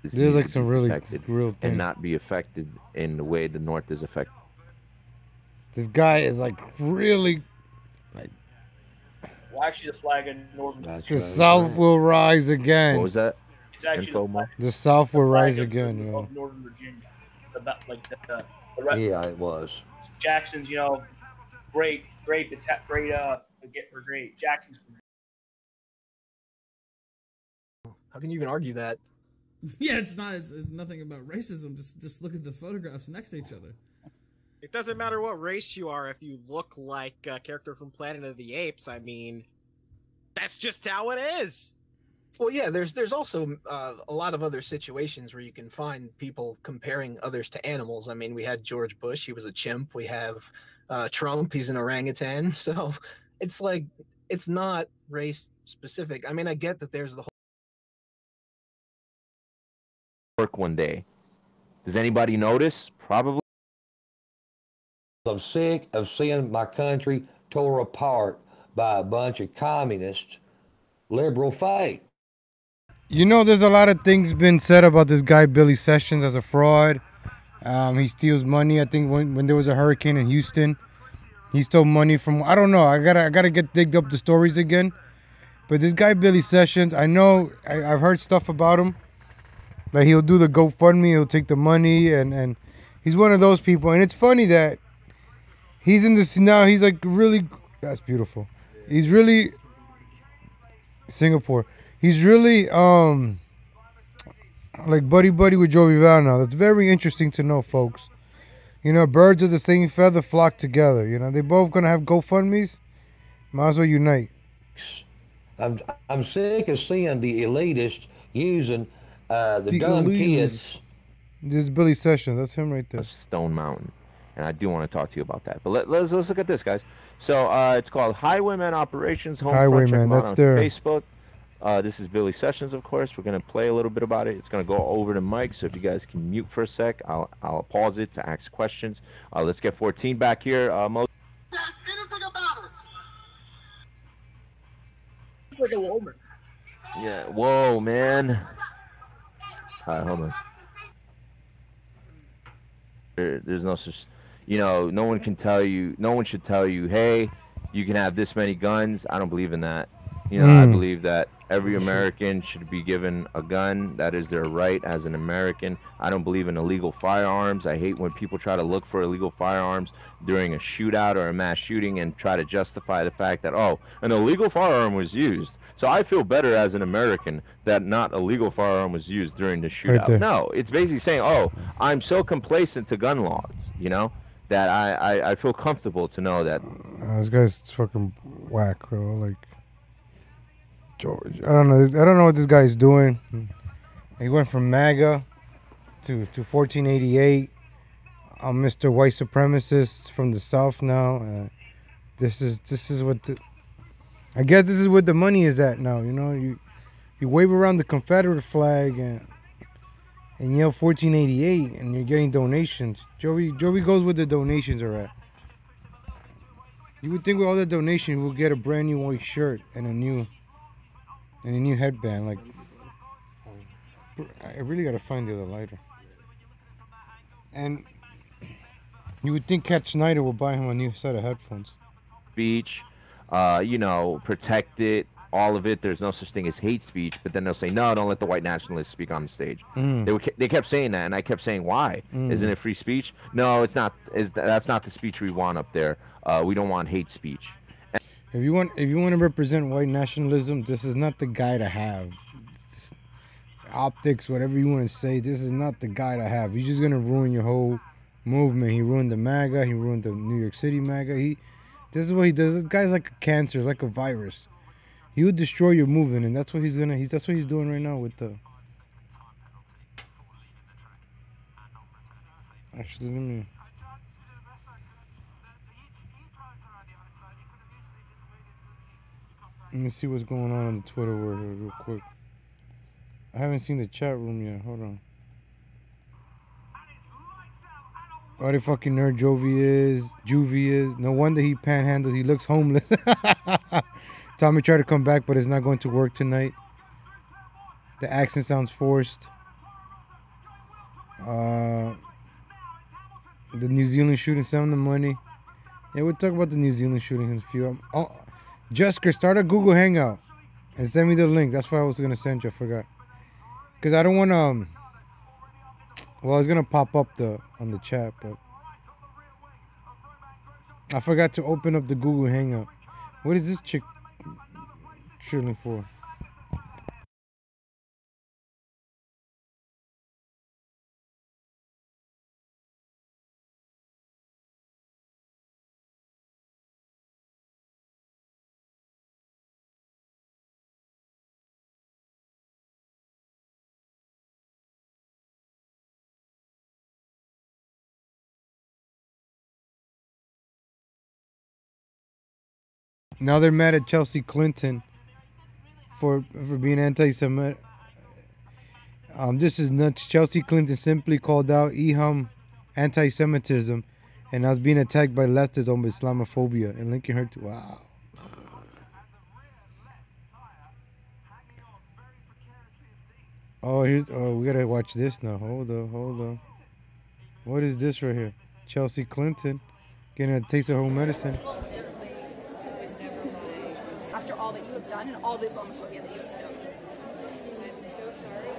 There's like some really real thing. And not be affected in the way the North is affected. This guy is like really like. Well, actually, the flag in Northern. The South will rise again. What was that? It's actually the South will rise of again. Of Northern Virginia. Yeah, it was. Jackson's, great. Jackson's. How can you even argue that? Yeah, it's not. It's nothing about racism. Just look at the photographs next to each other. It doesn't matter what race you are if you look like a character from Planet of the Apes. I mean, that's just how it is. Well, yeah, there's also a lot of other situations where you can find people comparing others to animals. I mean, we had George Bush, he was a chimp. We have Trump, he's an orangutan. So it's like, it's not race specific. I mean, I get that there's the whole work one day. Does anybody notice? Probably. I'm sick of seeing my country tore apart by a bunch of communist liberal fake. There's a lot of things been said about this guy Billy Sessions as a fraud. He steals money. I think when there was a hurricane in Houston, he stole money from, I don't know. I gotta get digged up the stories again. But this guy Billy Sessions, I know I've heard stuff about him. Like, he'll do the GoFundMe, he'll take the money, and he's one of those people. And it's funny that he's in this now. He's like really, that's beautiful. He's really Singapore. He's really like buddy with Joey Val now. That's very interesting to know, folks. You know, birds of the same feather flock together. You know, they both gonna have GoFundmes. Might as well unite. I'm sick of seeing the elitists using the The dumb elitists. kids. This is Billy Sessions. That's him right there. Stone Mountain, and I do want to talk to you about that. But let's look at this, guys. So it's called Highwayman Operations Homefront. Highwayman, Check them out that's on there. Facebook. This is Billy Sessions, of course. We're gonna play a little bit about it. It's gonna go over the mic, so if you guys can mute for a sec, I'll pause it to ask questions. Let's get 14 back here. Like a woman. Yeah. Whoa, man. All right, hold on. There's no such, no one can tell you, no one should tell you, hey, you can have this many guns. I don't believe in that. I believe that every American should be given a gun. That is their right as an American. I don't believe in illegal firearms. I hate when people try to look for illegal firearms during a shootout or a mass shooting and try to justify the fact that, oh, an illegal firearm was used. So I feel better as an American that not a legal firearm was used during the shootout. Right, no, it's basically saying, oh, I'm so complacent to gun laws, that I feel comfortable to know that. This guy's fucking whack, bro. Like, George. I don't know what this guy's doing. He went from MAGA to 1488. I'm Mr. White Supremacist from the South now. This is what I guess this is where the money is at now. You wave around the Confederate flag and yell 1488, and you're getting donations. Joey goes where the donations are at. You would think with all the donations we'll get a brand new white shirt and a new headband. Like, I really gotta find the other lighter. And you would think Cat Snyder will buy him a new set of headphones. Speech, protect it, all of it. There's no such thing as hate speech, but then they'll say, no, don't let the white nationalists speak on the stage. They kept saying that, and I kept saying, why? Isn't it free speech? No, it's not. That's not the speech we want up there. We don't want hate speech. If you want to represent white nationalism, this is not the guy to have. Optics, whatever you want to say, this is not the guy to have. He's just gonna ruin your whole movement. He ruined the MAGA. He ruined the New York City MAGA. This is what he does. This guy's like a cancer. It's like a virus. He would destroy your movement, and that's what he's doing right now with the. Actually, let me see what's going on the Twitter world real quick. I haven't seen the chat room yet. Hold on. What a fucking nerd Juvie is. No wonder he panhandles. He looks homeless. Tommy tried to come back, but it's not going to work tonight. The accent sounds forced. The New Zealand shooting, send him the money. Yeah, we'll talk about the New Zealand shooting in a few. Jessica, start a Google Hangout and send me the link. That's what I was gonna send you. I forgot. Cause I don't want to. Well, it's gonna pop up on the chat, but I forgot to open up the Google Hangout. What is this chick chilling for? Now they're mad at Chelsea Clinton for being anti-Semitic. This is nuts. Chelsea Clinton simply called out Eham anti-Semitism and was being attacked by leftists on Islamophobia and linking her to wow. Oh, we gotta watch this now. Hold on. What is this right here? Chelsea Clinton getting a taste of home medicine. After all that you have done and all the Islamophobia that you have sown. I'm so sorry.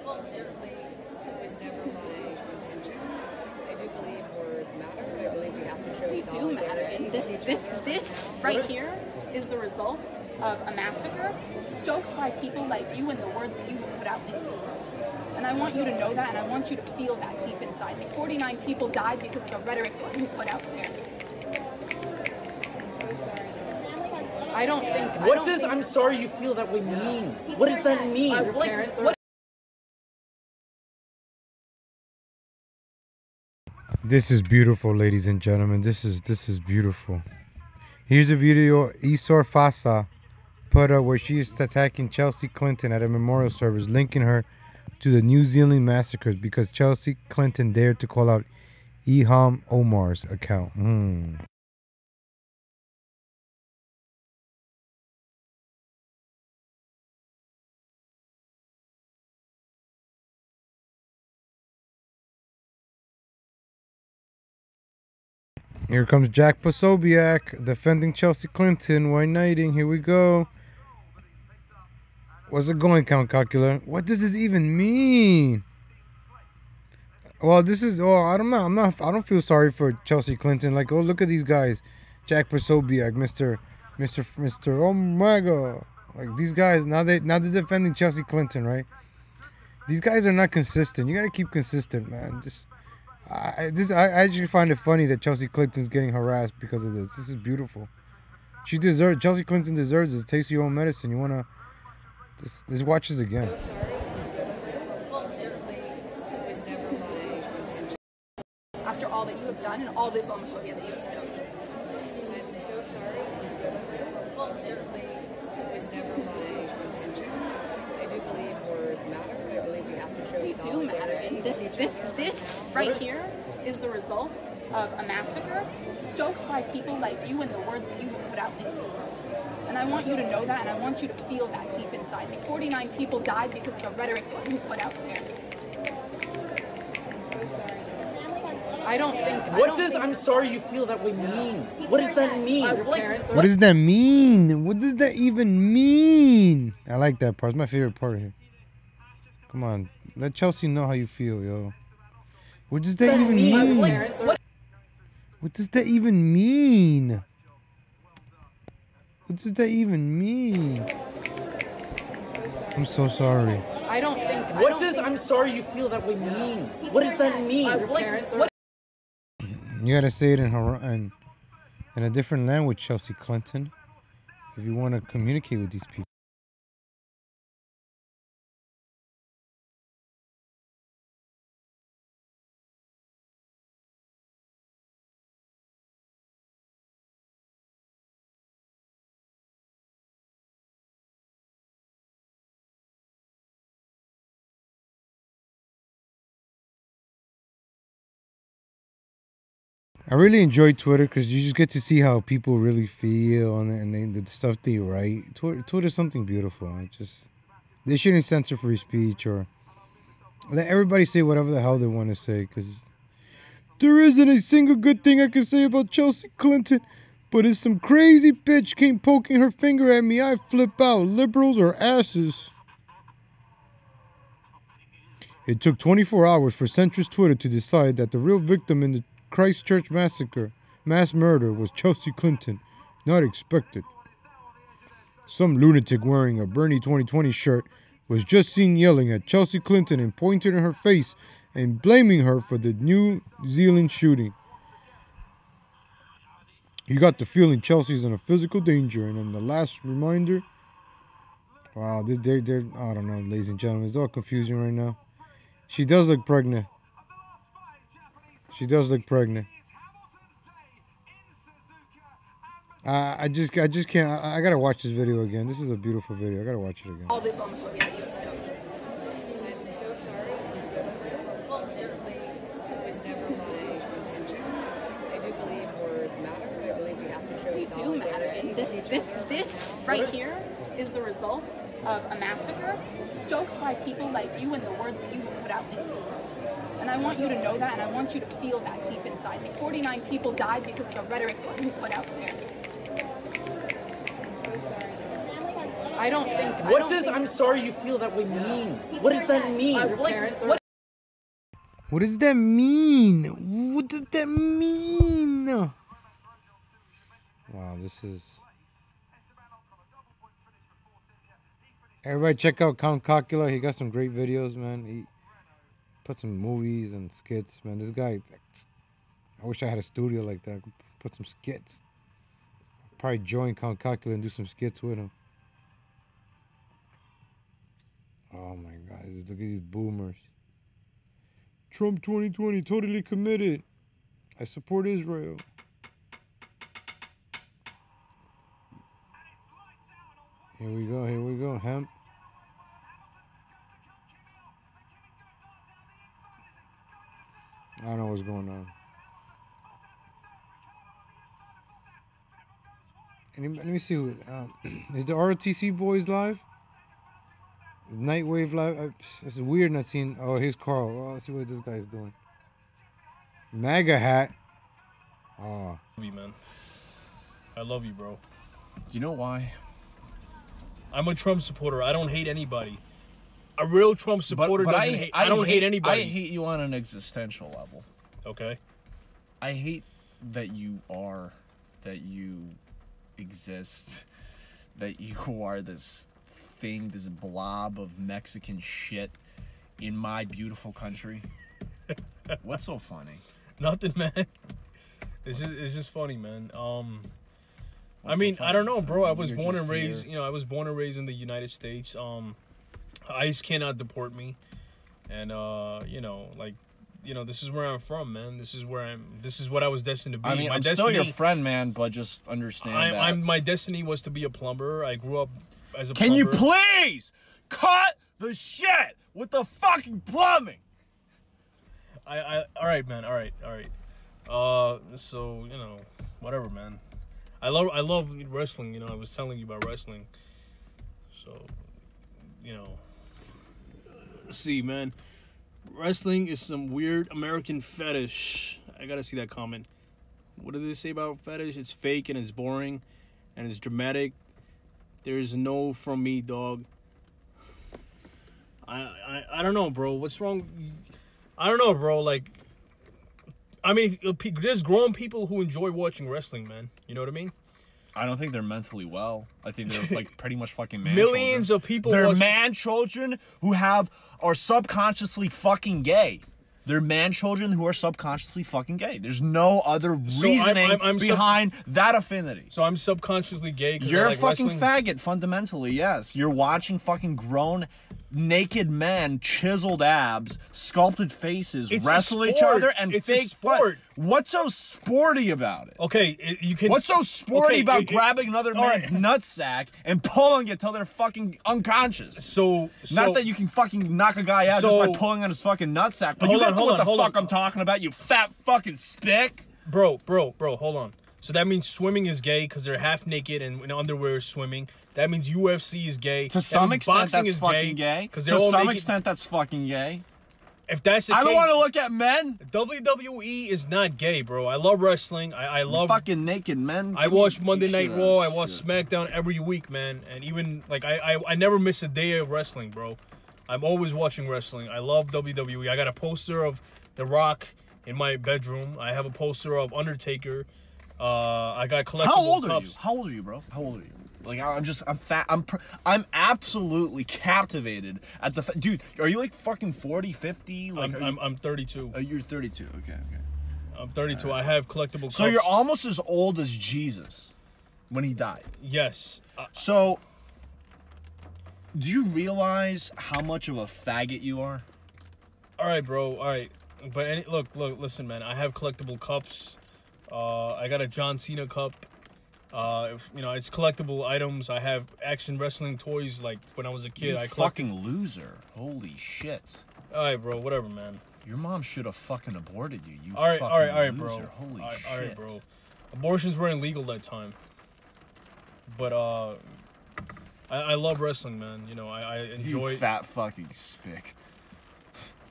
Well, certainly it was never my intention. I do believe words matter. I believe we have to show We do matter. And this right here is the result of a massacre stoked by people like you and the words that you have put out into the world. And I want you to know that, and I want you to feel that deep inside. 49 people died because of the rhetoric that you put out there. I'm so sorry. I don't think. What does "I'm sorry you feel that way" mean? What does that mean? Your parents are. This is beautiful, ladies and gentlemen. This is beautiful. Here's a video Isor Fasa put up where she is attacking Chelsea Clinton at a memorial service, linking her to the New Zealand massacres because Chelsea Clinton dared to call out Ilham Omar's account. Here comes Jack Posobiec defending Chelsea Clinton while knighting. Here we go. What's it going, Count Calculator? What does this even mean? Well, this is. Oh, I don't know. I don't feel sorry for Chelsea Clinton. Like, oh, look at these guys. Jack Posobiec, Mr. Oh my God. Like these guys now they're defending Chelsea Clinton, right? These guys are not consistent. You gotta keep consistent, man. I actually find it funny that Chelsea Clinton's getting harassed because of this. This is beautiful. Chelsea Clinton deserves this. Taste your own medicine. You wanna this watch this again. So sorry. Well, certainly it was never my intention. After all that you have done and all this homophobia that you have sowed. I'm so sorry. Well, certainly it was never my intention. I do believe words matter. I believe we have to show They do matter, and this right here is the result of a massacre stoked by people like you and the words that you have put out into the world. And I want you to know that, and I want you to feel that deep inside. 49 people died because of the rhetoric that you put out there. I'm so sorry. I don't think. What does "I'm sorry you feel that way" mean? What does that mean? Your parents are. What does that mean? What does that even mean? I like that part. It's my favorite part here. Come on, let Chelsea know how you feel, yo. What does that even mean? What does that even mean? What does that even mean? I'm so sorry. I don't think. What does "I'm sorry you feel that way" mean? What does that mean? Your parents are. You gotta say it in a different language, Chelsea Clinton, if you want to communicate with these people. I really enjoy Twitter because you just get to see how people really feel and the stuff they write. Twitter's something beautiful. They shouldn't censor free speech or let everybody say whatever the hell they want to say, because there isn't a single good thing I can say about Chelsea Clinton. But if some crazy bitch came poking her finger at me, I'd flip out. Liberals are asses. It took 24 hours for centrist Twitter to decide that the real victim in the Christchurch mass murder was Chelsea Clinton. Not expected. Some lunatic wearing a Bernie 2020 shirt was just seen yelling at Chelsea Clinton and pointing at her face and blaming her for the New Zealand shooting. You got the feeling Chelsea's in a physical danger. And then the last reminder. Wow, they're I don't know, ladies and gentlemen. It's all confusing right now. She does look pregnant. She does look pregnant. I just can't. I gotta watch this video again. This is a beautiful video. I gotta watch it again. All this homophobia that you have sowed. I'm so sorry. Well, certainly it was never my intention. I do believe words matter. I believe we have to show They do matter, and this right here is the result of a massacre stoked by people like you and the words that you have put out into the world. And I want you to know that, and I want you to feel that deep inside. 49 people died because of the rhetoric that you put out there. I'm so sorry. I don't think. What does "I'm sorry you feel that way" mean? What does that mean? Your parents are. What does that mean? What does that mean? Wow, this is Everybody check out Count Cocula. He got some great videos, man. He put some movies and skits, man. This guy, I wish I had a studio like that. Put some skits. Probably join Count Cocula and do some skits with him. Oh my God, look at these boomers. Trump 2020, totally committed. I support Israel. Here we go, hemp. I don't know what's going on. Let me see who. Is the ROTC boys live? Nightwave live. It's weird not seeing. Oh, here's Carl. Oh, let's see what this guy's doing. MAGA hat. Oh. Man. I love you, bro. Do you know why? I'm a Trump supporter. I don't hate anybody. A real Trump supporter but doesn't hate. I don't hate anybody. I hate you on an existential level. Okay. I hate that you exist, that you are this thing, this blob of Mexican shit in my beautiful country. What's so funny? Nothing, man. It's just funny, man. I mean, so I don't know, bro. I was You're born just and raised, here. I was born and raised in the United States. ICE cannot deport me. And this is where I'm from, man. This is what I was destined to be. I mean, I'm still your friend, man, but just understand that. My destiny was to be a plumber. I grew up as a Can plumber. you please cut the shit with the fucking plumbing? all right, man. All right. So, whatever, man. I love wrestling, I was telling you about wrestling. So, see, man. Wrestling is some weird American fetish. I gotta see that comment. What did they say about fetish? It's fake and it's boring and it's dramatic. There's no from me, dog. I don't know, bro. What's wrong? I don't know, bro. Like, I mean, there's grown people who enjoy watching wrestling, man. You know what I mean? I don't think they're mentally well. I think they're like pretty much fucking man Millions children. of people They're watch- man children who are subconsciously fucking gay. They're man children who are subconsciously fucking gay. There's no other reasoning behind that affinity. So I'm subconsciously gay because You're I like a fucking wrestling? faggot, fundamentally, yes. You're watching fucking grown, naked men, chiseled abs, sculpted faces, It's a wrestle each sport. other and It's a fake sport. What's so sporty about it? Okay, you can. What's so sporty Okay, about grabbing another man's nutsack and pulling it till they're fucking unconscious? So Not that you can fucking knock a guy out just by pulling on his fucking nutsack, but you got what the fuck I'm talking about, you fat fucking spick. Bro, hold on. So that means swimming is gay because they're half naked and in underwear swimming. That means UFC is gay. To some extent, that's fucking gay. To To some extent, that's fucking gay. If that's the I case, don't want to look at men. WWE is not gay, bro. I love wrestling. I love fucking naked men. I watch Monday Night Raw. I watch SmackDown every week, man. And even like I never miss a day of wrestling, bro. I'm always watching wrestling. I love WWE. I got a poster of The Rock in my bedroom. I have a poster of Undertaker. I got collectible How old cups. are you? How old are you, bro? How old are you? Like I'm fat. I'm absolutely captivated at the dude. Are you like fucking 40, 50? Like I'm 32. You're 32. Okay. I'm 32. Right. I have collectible cups. So you're almost as old as Jesus when he died. Yes. So do you realize how much of a faggot you are? All right, bro. All right. But look, listen, man. I have collectible cups. I got a John Cena cup. It's collectible items. I have action wrestling toys. Like when I was a kid, You I fucking loser. Holy shit. All right, bro. Whatever, man. Your mom should have fucking aborted you. You all right, fucking bro. loser. Holy shit. All right, bro. Abortions were illegal that time. But I love wrestling, man. I enjoy. You fat fucking spick.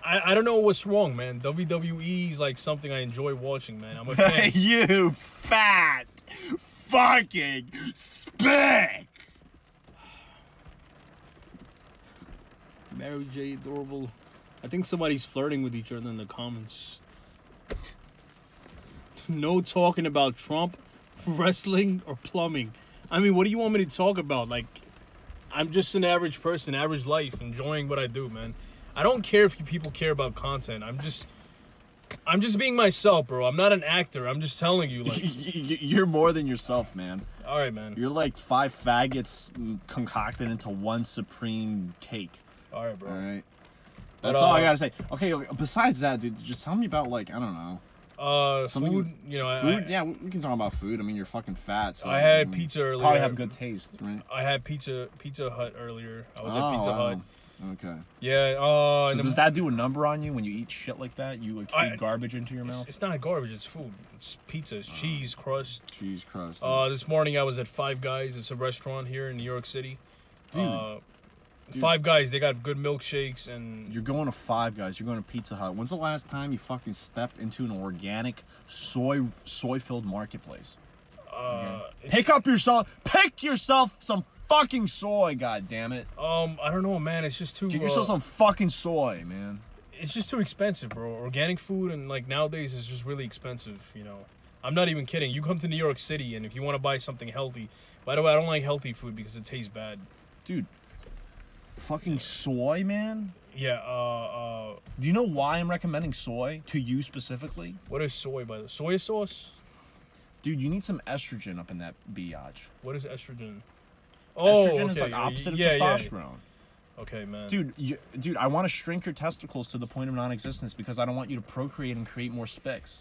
I don't know what's wrong, man. WWE is like something I enjoy watching, man. I'm a fan. You fat fucking spick. Mary J. Adorable. I think somebody's flirting with each other in the comments. No talking about Trump, wrestling, or plumbing. I mean, what do you want me to talk about? Like, I'm just an average person, average life, enjoying what I do, man. I don't care if people care about content. I'm just being myself, bro. I'm not an actor. I'm just telling you, like, you're more than yourself, man. All right, man. You're like 5 faggots concocted into one supreme cake. All right, bro. All right. That's all I gotta say. Okay. Besides that, dude, just tell me about, like, I don't know. Food. You know, food. Yeah, we can talk about food. I mean, you're fucking fat. So I had pizza earlier. Probably have good taste, right? I had Pizza Hut earlier. I was at Pizza Hut. Okay. Yeah. So does that do a number on you when you eat shit like that? You like feed garbage into your mouth? It's not garbage. It's food. It's pizza. It's cheese crust. Cheese crust. This morning I was at Five Guys. It's a restaurant here in New York City. Dude. Five Guys. They got good milkshakes and. You're going to Five Guys. You're going to Pizza Hut. When's the last time you fucking stepped into an organic soy-filled marketplace? Okay. Pick yourself some fucking soy, god damn it. I don't know, man. It's just too. Get yourself some fucking soy, man. It's just too expensive, bro. Organic food and like nowadays is just really expensive. You know, I'm not even kidding. You come to New York City and if you want to buy something healthy, by the way, I don't like healthy food because it tastes bad, dude. Fucking soy, man. Yeah. Do you know why I'm recommending soy to you specifically? What is soy, by the way? Soy sauce? Dude, you need some estrogen up in that biatch. What is estrogen? Estrogen is like opposite of testosterone. Yeah. Okay, man. Dude, I want to shrink your testicles to the point of non-existence because I don't want you to procreate and create more spicks.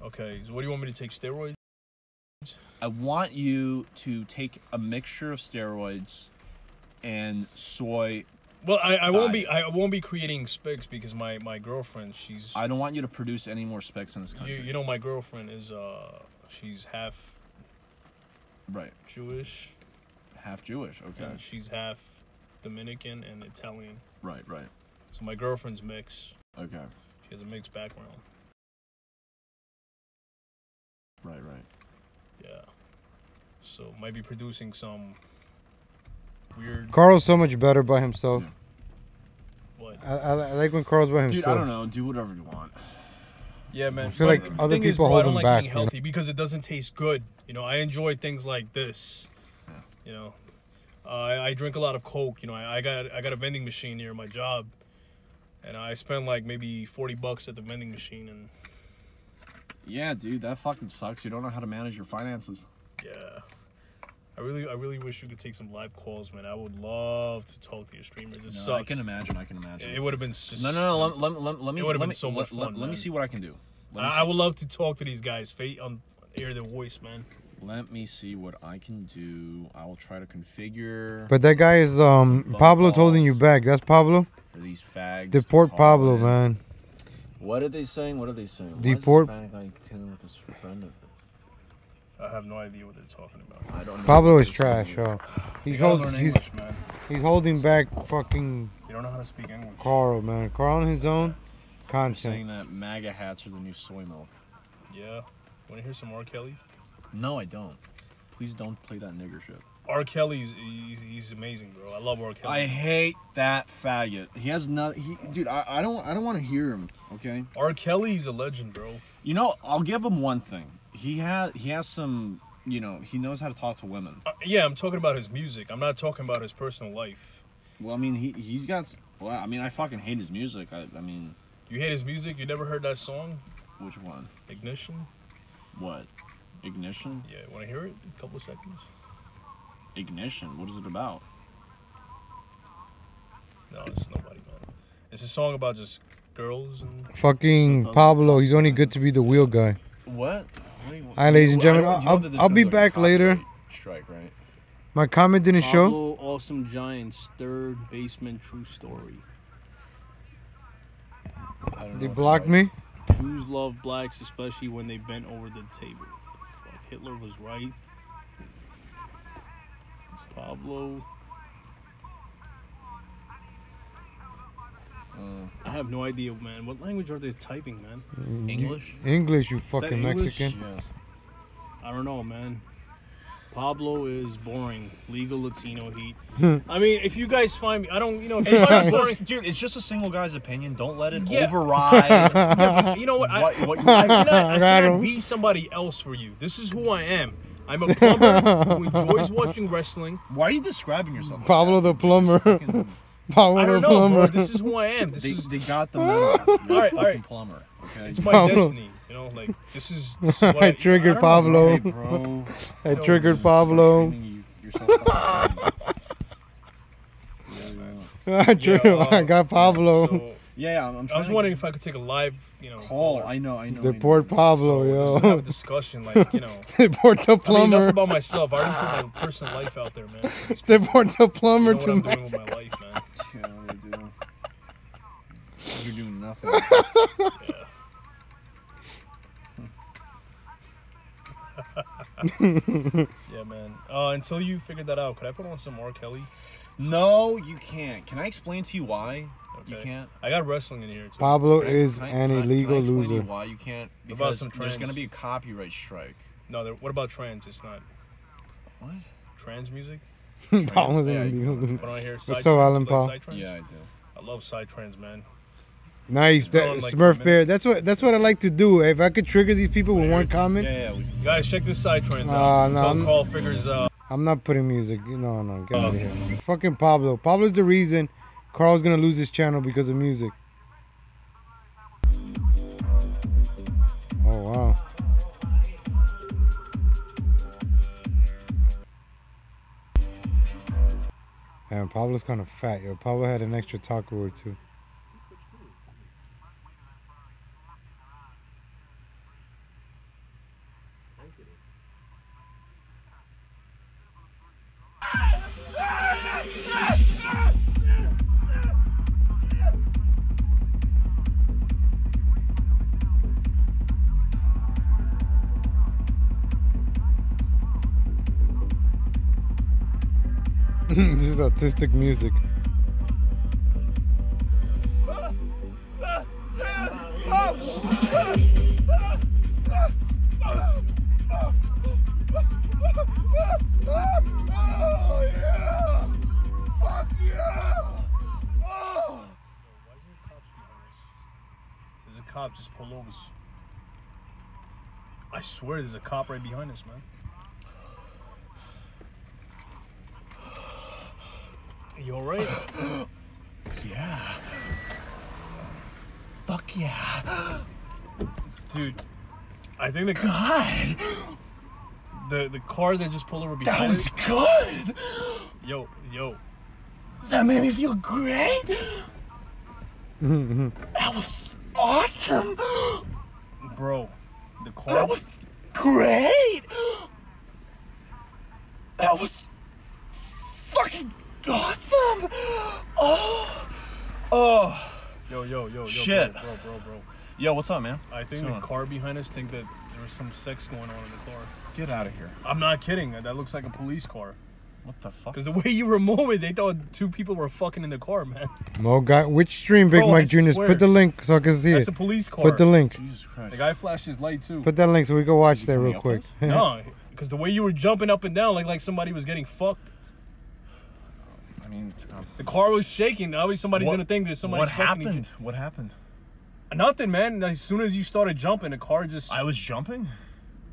Okay, so what do you want me to take, steroids? I want you to take a mixture of steroids and soy. Well, I won't be creating spicks because my girlfriend, she's. I don't want you to produce any more spicks in this country. You know, my girlfriend is she's half. Right. Jewish. Half Jewish. Okay. And she's half Dominican and Italian. Right. So my girlfriend's mixed. Okay. She has a mixed background. Right. Yeah. So might be producing some weird. Carl's so much better by himself. Yeah. What? I like when Carl's by himself. Dude, I don't know. Do whatever you want. Yeah, man. I feel like other people hold him back. I don't like eating healthy because it doesn't taste good. You know, I enjoy things like this. Yeah. You know, I drink a lot of Coke. You know, I got a vending machine near my job, and I spend like maybe $40 at the vending machine. And yeah, dude, that fucking sucks. You don't know how to manage your finances. Yeah. I really wish we could take some live calls, man. I would love to talk to your streamers. It sucks. I can imagine. It would have been just... No. Let me see what I can do. I would love to talk to these guys. Hear their voice, man. Let me see what I can do. I will try to configure. But that guy is Pablo's holding you back. That's Pablo. For these fags. Deport Pablo, man. What are they saying? Deport. Why is Hispanic like dealing with this friend of his? I have no idea what they're talking about. I don't know. Pablo is trash, yo. He's holding back fucking. You don't know how to speak English. Carl, man. Carl on his own content. Saying that MAGA hats are the new soy milk. Yeah. Want to hear some R. Kelly? No, I don't. Please don't play that nigger shit. R. Kelly's he's amazing, bro. I love R. Kelly. I hate that faggot. He has dude. I don't want to hear him. Okay. R. Kelly's a legend, bro. You know, I'll give him one thing. He has some. You know, he knows how to talk to women. Yeah, I'm talking about his music. I'm not talking about his personal life. Well, I mean, he's got. Well, I mean, I fucking hate his music. I mean. You hate his music? You never heard that song? Which one? Ignition. What? Ignition? Yeah. Want to hear it? A couple of seconds. Ignition. What is it about? No, it's nobody, man. It's a song about just girls and. Fucking Pablo. He's only good to be the wheel guy. What? Hi, ladies and gentlemen. I'll be back later. Strike, right? My comment didn't show. Pablo, Awesome Giants, third basement, true story. They blocked me. Jews love blacks, especially when they bent over the table. Fuck, Hitler was right. It's Pablo. I have no idea, man. What language are they typing, man? English? English, you fucking English? Mexican. Yes. I don't know, man. Pablo is boring. Legal Latino heat. I mean, if you guys find me, I don't, you know, if you find me boring, dude, it's just a single guy's opinion. Don't let it override. Yeah, but you know what? I cannot be somebody else for you. This is who I am. I'm a plumber who enjoys watching wrestling. Why are you describing yourself? Pablo the plumber. Pablo I don't the know, plumber. bro. This is who I am. They got the memo. You're All right, a all right. plumber. Okay. It's my Pablo. destiny. You know, like this is what I triggered don't know, Pablo. bro. Hey, bro. I triggered Pablo. I got Pablo. So, Yeah, I'm I was wondering if I could take a live, call. I know. Deport Pablo, Just have a yo. discussion, like, you know. Deport the I mean, plumber. enough about myself. I already put my personal life out there, man. Deport the plumber You know what to I'm doing with Mexico. my life, man. Yeah, what are you doing? You're doing nothing. Yeah, man. Until you figured that out, could I put on some R. Kelly? No, you can't. Can I explain to you why you Okay. can't? I got wrestling in here too. Pablo Can I- is can I- an can I- illegal can I explain to you loser. why you can't? What about Because some there's trans? gonna be a copyright strike. No, what about trans? It's not. What? Trans music? Pablo's an Yeah, illegal loser. Put on here. What's Side up, trans. Alan You like Paul? side trans? Yeah, I do. I love side trans, man. Nice, Throw that on, like, Smurf 10 Bear. minutes. That's what I like to do. If I could trigger these people with one comment, Yeah. Guys, check this side trans No, out. no, Until I'm- Carl figures I'm not putting music. No, get out of here. Fucking Pablo. Pablo's the reason Carl's gonna lose his channel because of music. Oh wow. Man, Pablo's kind of fat, yo. Pablo had an extra taco or two. This is autistic music. There's a cop just pulled over. I swear there's a cop right behind us, man. You alright? Yeah. Fuck yeah. Dude, I think the God. the car that just pulled over behind That was us. good. Yo. That made me feel great. That was awesome. Bro, the car. That was great. That was fucking awesome. Oh. Yo. Shit. Bro. Yo, what's up, man? I think the car behind us think that there was some sex going on in the car. Get out of here. I'm not kidding. That looks like a police car. What the fuck? Because the way you were moving, they thought two people were fucking in the car, man. Mo got which stream, Big Bro, Mike I Jr. swear. Put the link so I can see That's it. a police car. Put the link. Jesus Christ. The guy flashed his light too. Put that link so we can watch that real up quick. No, because the way you were jumping up and down like somebody was getting fucked. I mean, The car was shaking. Obviously, somebody's What- gonna think there's somebody. what happened? What happened? Nothing, man. As soon as you started jumping, the car just. I was jumping?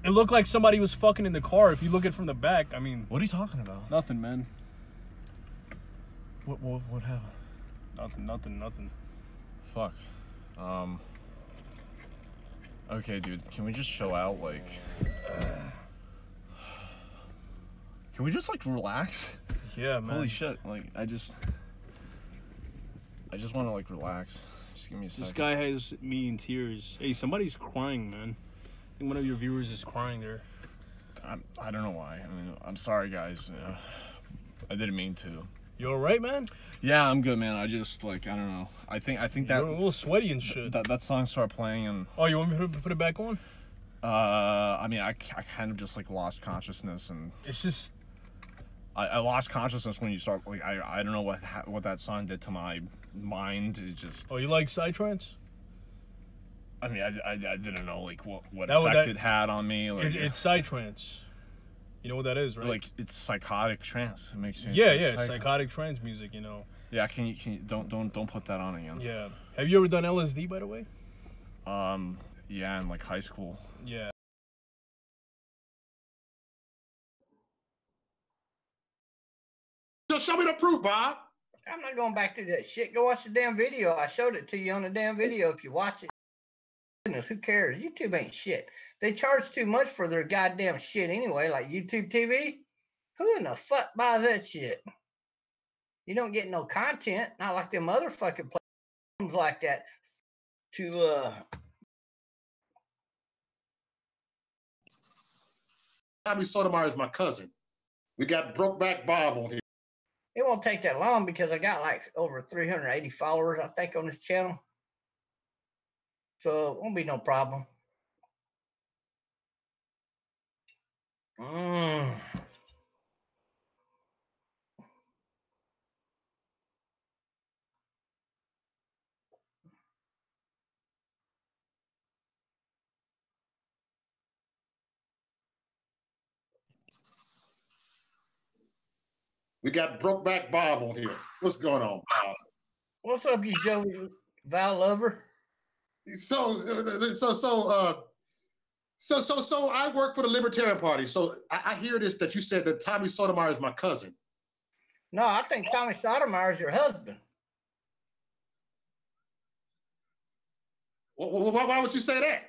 It looked like somebody was fucking in the car. If you look at it from the back, I mean. What are you talking about? Nothing, man. What happened? Nothing. Fuck. Okay, dude. Can we just chill out? Like. Can we just like relax? Yeah, man. Holy shit! Like I just want to like relax. Just give me a second. This guy has me in tears. Hey, somebody's crying, man. I think one of your viewers is crying there. I don't know why. I mean, I'm sorry, guys. I didn't mean to. You alright, man? Yeah, I'm good, man. I just like I don't know. I think that You're a little sweaty and shit. that song started playing and. Oh, you want me to put it back on? I mean, I kind of just like lost consciousness and. It's just. I lost consciousness when you start like I don't know what that song did to my mind. It just. Oh, you like psytrance? I mean, I didn't know like what That- effect that- it had on me. Like It's psytrance. You know what that is, right? like it's psychotic trance. It makes you. Yeah, psychotic trance music. You know. Yeah, can you don't put that on again. Yeah. Have you ever done LSD, by the way? Yeah, in like high school. Yeah. show me the proof, Bob. I'm not going back to that shit. Go watch the damn video. I showed it to you on the damn video. If you watch it, goodness, who cares? YouTube ain't shit. They charge too much for their goddamn shit anyway, like YouTube TV. Who in the fuck buys that shit? You don't get no content, not like them other fucking platforms like that. Tommy Sotomayor is my cousin. We got Brokeback Bob on here. It won't take that long because I got like over 380 followers, I think, on this channel. So it won't be no problem. We got Brokeback Bob on here. What's going on, Bob? What's up, you Joey Val lover? So I work for the Libertarian Party. So I hear this that you said that Tommy Sotomayor is my cousin. No, I think Tommy Sotomayor is your husband. Why would you say that?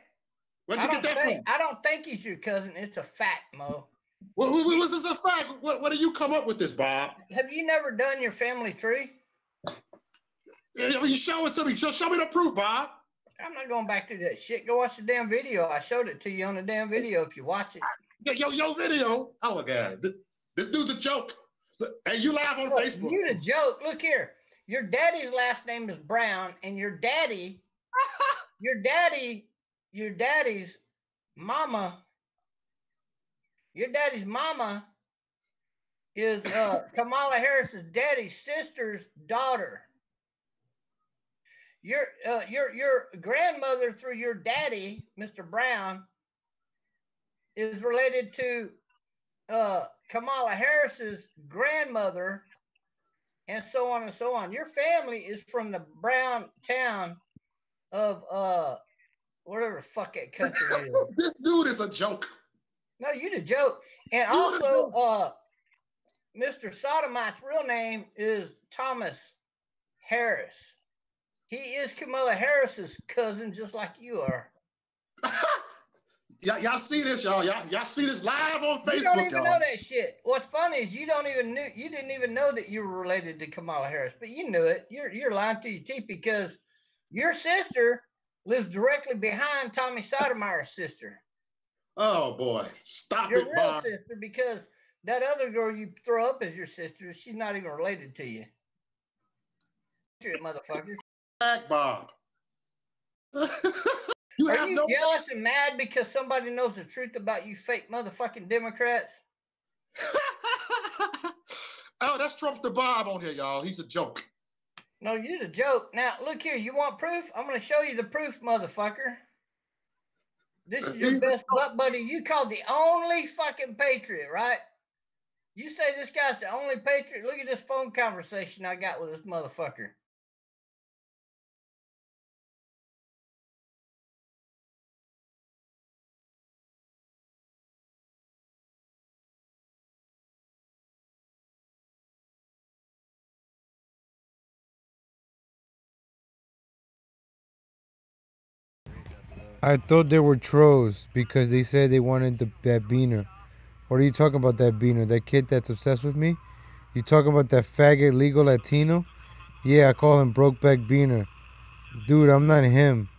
Where'd you get that from? I don't think he's your cousin. It's a fact, Mo. Was this a fact? What do you come up with this, Bob? Have you never done your family tree? You show it to me. Show me the proof, Bob. I'm not going back to that shit. Go watch the damn video. I showed it to you on the damn video if you watch it. Yo, video. Oh my God. This dude's a joke. Hey, you live on Facebook. You the joke. Look here. Your daddy's last name is Brown, and your daddy's mama is Kamala Harris's daddy's sister's daughter. Your grandmother through your daddy, Mr. Brown, is related to Kamala Harris's grandmother, and so on and so on. Your family is from the Brown town of whatever the fuck that country is. This dude is a joke. No, you the joke. And also, Mr. Sodomite's real name is Thomas Harris. He is Kamala Harris's cousin, just like you are. Y'all see this, y'all? Y'all see this live on Facebook? You don't even know that shit. What's funny is you didn't even know that you were related to Kamala Harris, but you knew it. You're lying to your teeth because your sister lives directly behind Tommy Sotomayor's sister. Oh boy, stop your it, real Bob. Sister, because that other girl you throw up as your sister, she's not even related to you. Motherfuckers. Back, Bob. Are you jealous and mad because somebody knows the truth about you fake motherfucking Democrats? Oh, that's Trump's the Bob on here, y'all. He's a joke. No, you're the joke. Now, look here. You want proof? I'm going to show you the proof, motherfucker. This is your best butt buddy. You called the only fucking patriot, right? You say this guy's the only patriot. Look at this phone conversation I got with this motherfucker. I thought they were trolls because they said they wanted that beaner. What are you talking about, that beaner? That kid that's obsessed with me? You talking about that faggot legal Latino? Yeah, I call him Brokeback Beaner. Dude, I'm not him.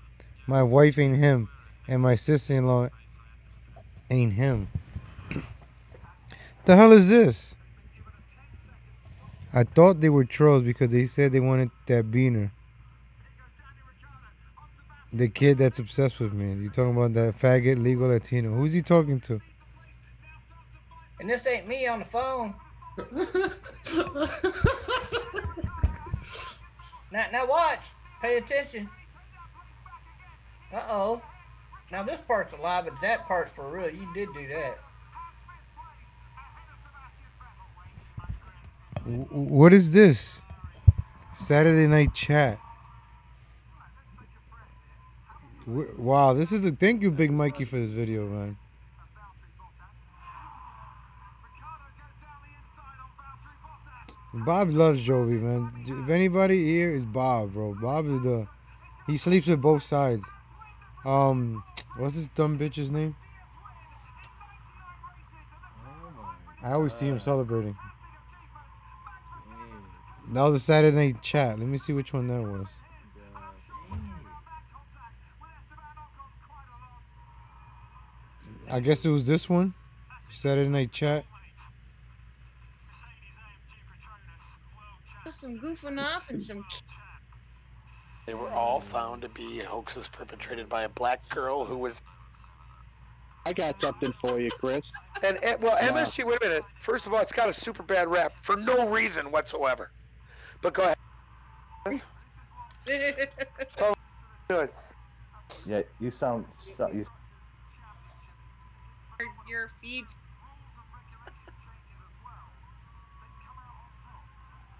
My wife ain't him. And my sister-in-law ain't him. The hell is this? I thought they were trolls because they said they wanted that beaner. The kid that's obsessed with me. You talking about that faggot legal Latino? Who's he talking to? And this ain't me on the phone. Now watch. Pay attention. Uh-oh. Now this part's a lie, but that part's for real. You did do that. What is this? Saturday night chat. Wow, this is a thank you, Big Mikey, for this video, man. Bob loves Jovi, man. If anybody here is Bob, bro. Bob is the. He sleeps with both sides. What's this dumb bitch's name? I always see him celebrating. That was a Saturday Night Chat. Let me see which one that was. I guess it was this one. Saturday Night Chat. Some goofing off and some. They were all found to be hoaxes perpetrated by a black girl who was. I got something for you, Chris. And well, MSG. Wait a minute. First of all, it's got a super bad rap for no reason whatsoever. But go ahead. So good. Yeah, you sound. Your feeds.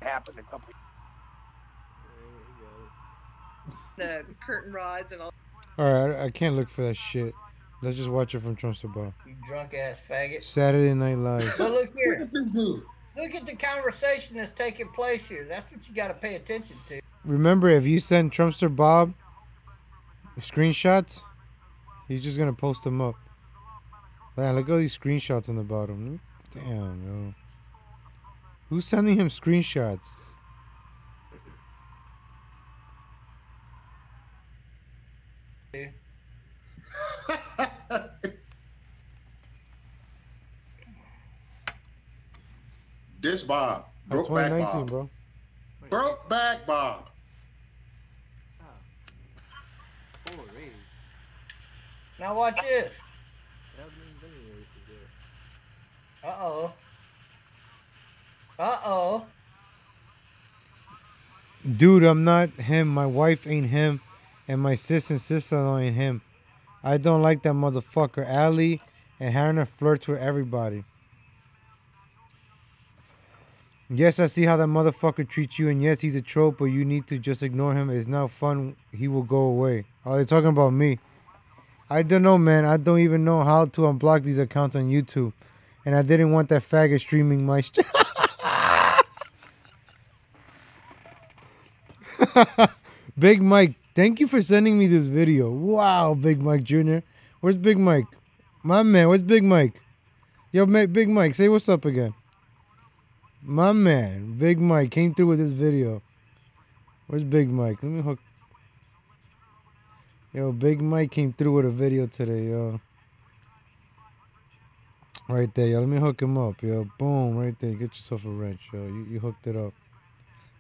Happened a couple. The curtain rods and all. Alright, I can't look for that shit. Let's just watch it from Trumpster Bar. You drunk ass faggot. Saturday Night Live. But look here. Look at the conversation that's taking place here. That's what you got to pay attention to. Remember, if you send Trumpster Bob screenshots, he's just gonna post them up. Man, look at all these screenshots on the bottom. Damn, yo. Who's sending him screenshots? This Bob. That's Broke back 2019, Bob. bro. Broke back Bob. Now watch this. Uh-oh. Uh-oh. Dude, I'm not him. My wife ain't him. And my sis and sister-in-law ain't him. I don't like that motherfucker. Ali and Hannah flirts with everybody. Yes, I see how that motherfucker treats you. And yes, he's a trope, but you need to just ignore him. It's not fun. He will go away. Oh, they're talking about me. I don't know, man. I don't even know how to unblock these accounts on YouTube. And I didn't want that faggot streaming my... Big Mike, thank you for sending me this video. Wow, Big Mike Jr. Where's Big Mike? My man, where's Big Mike? Yo, Big Mike, say what's up again. My man, Big Mike, came through with this video. Where's Big Mike? Let me hook... Yo, Big Mike came through with a video today, yo. Right there, yo. Let me hook him up, yo. Boom, right there. Get yourself a wrench, yo. You hooked it up.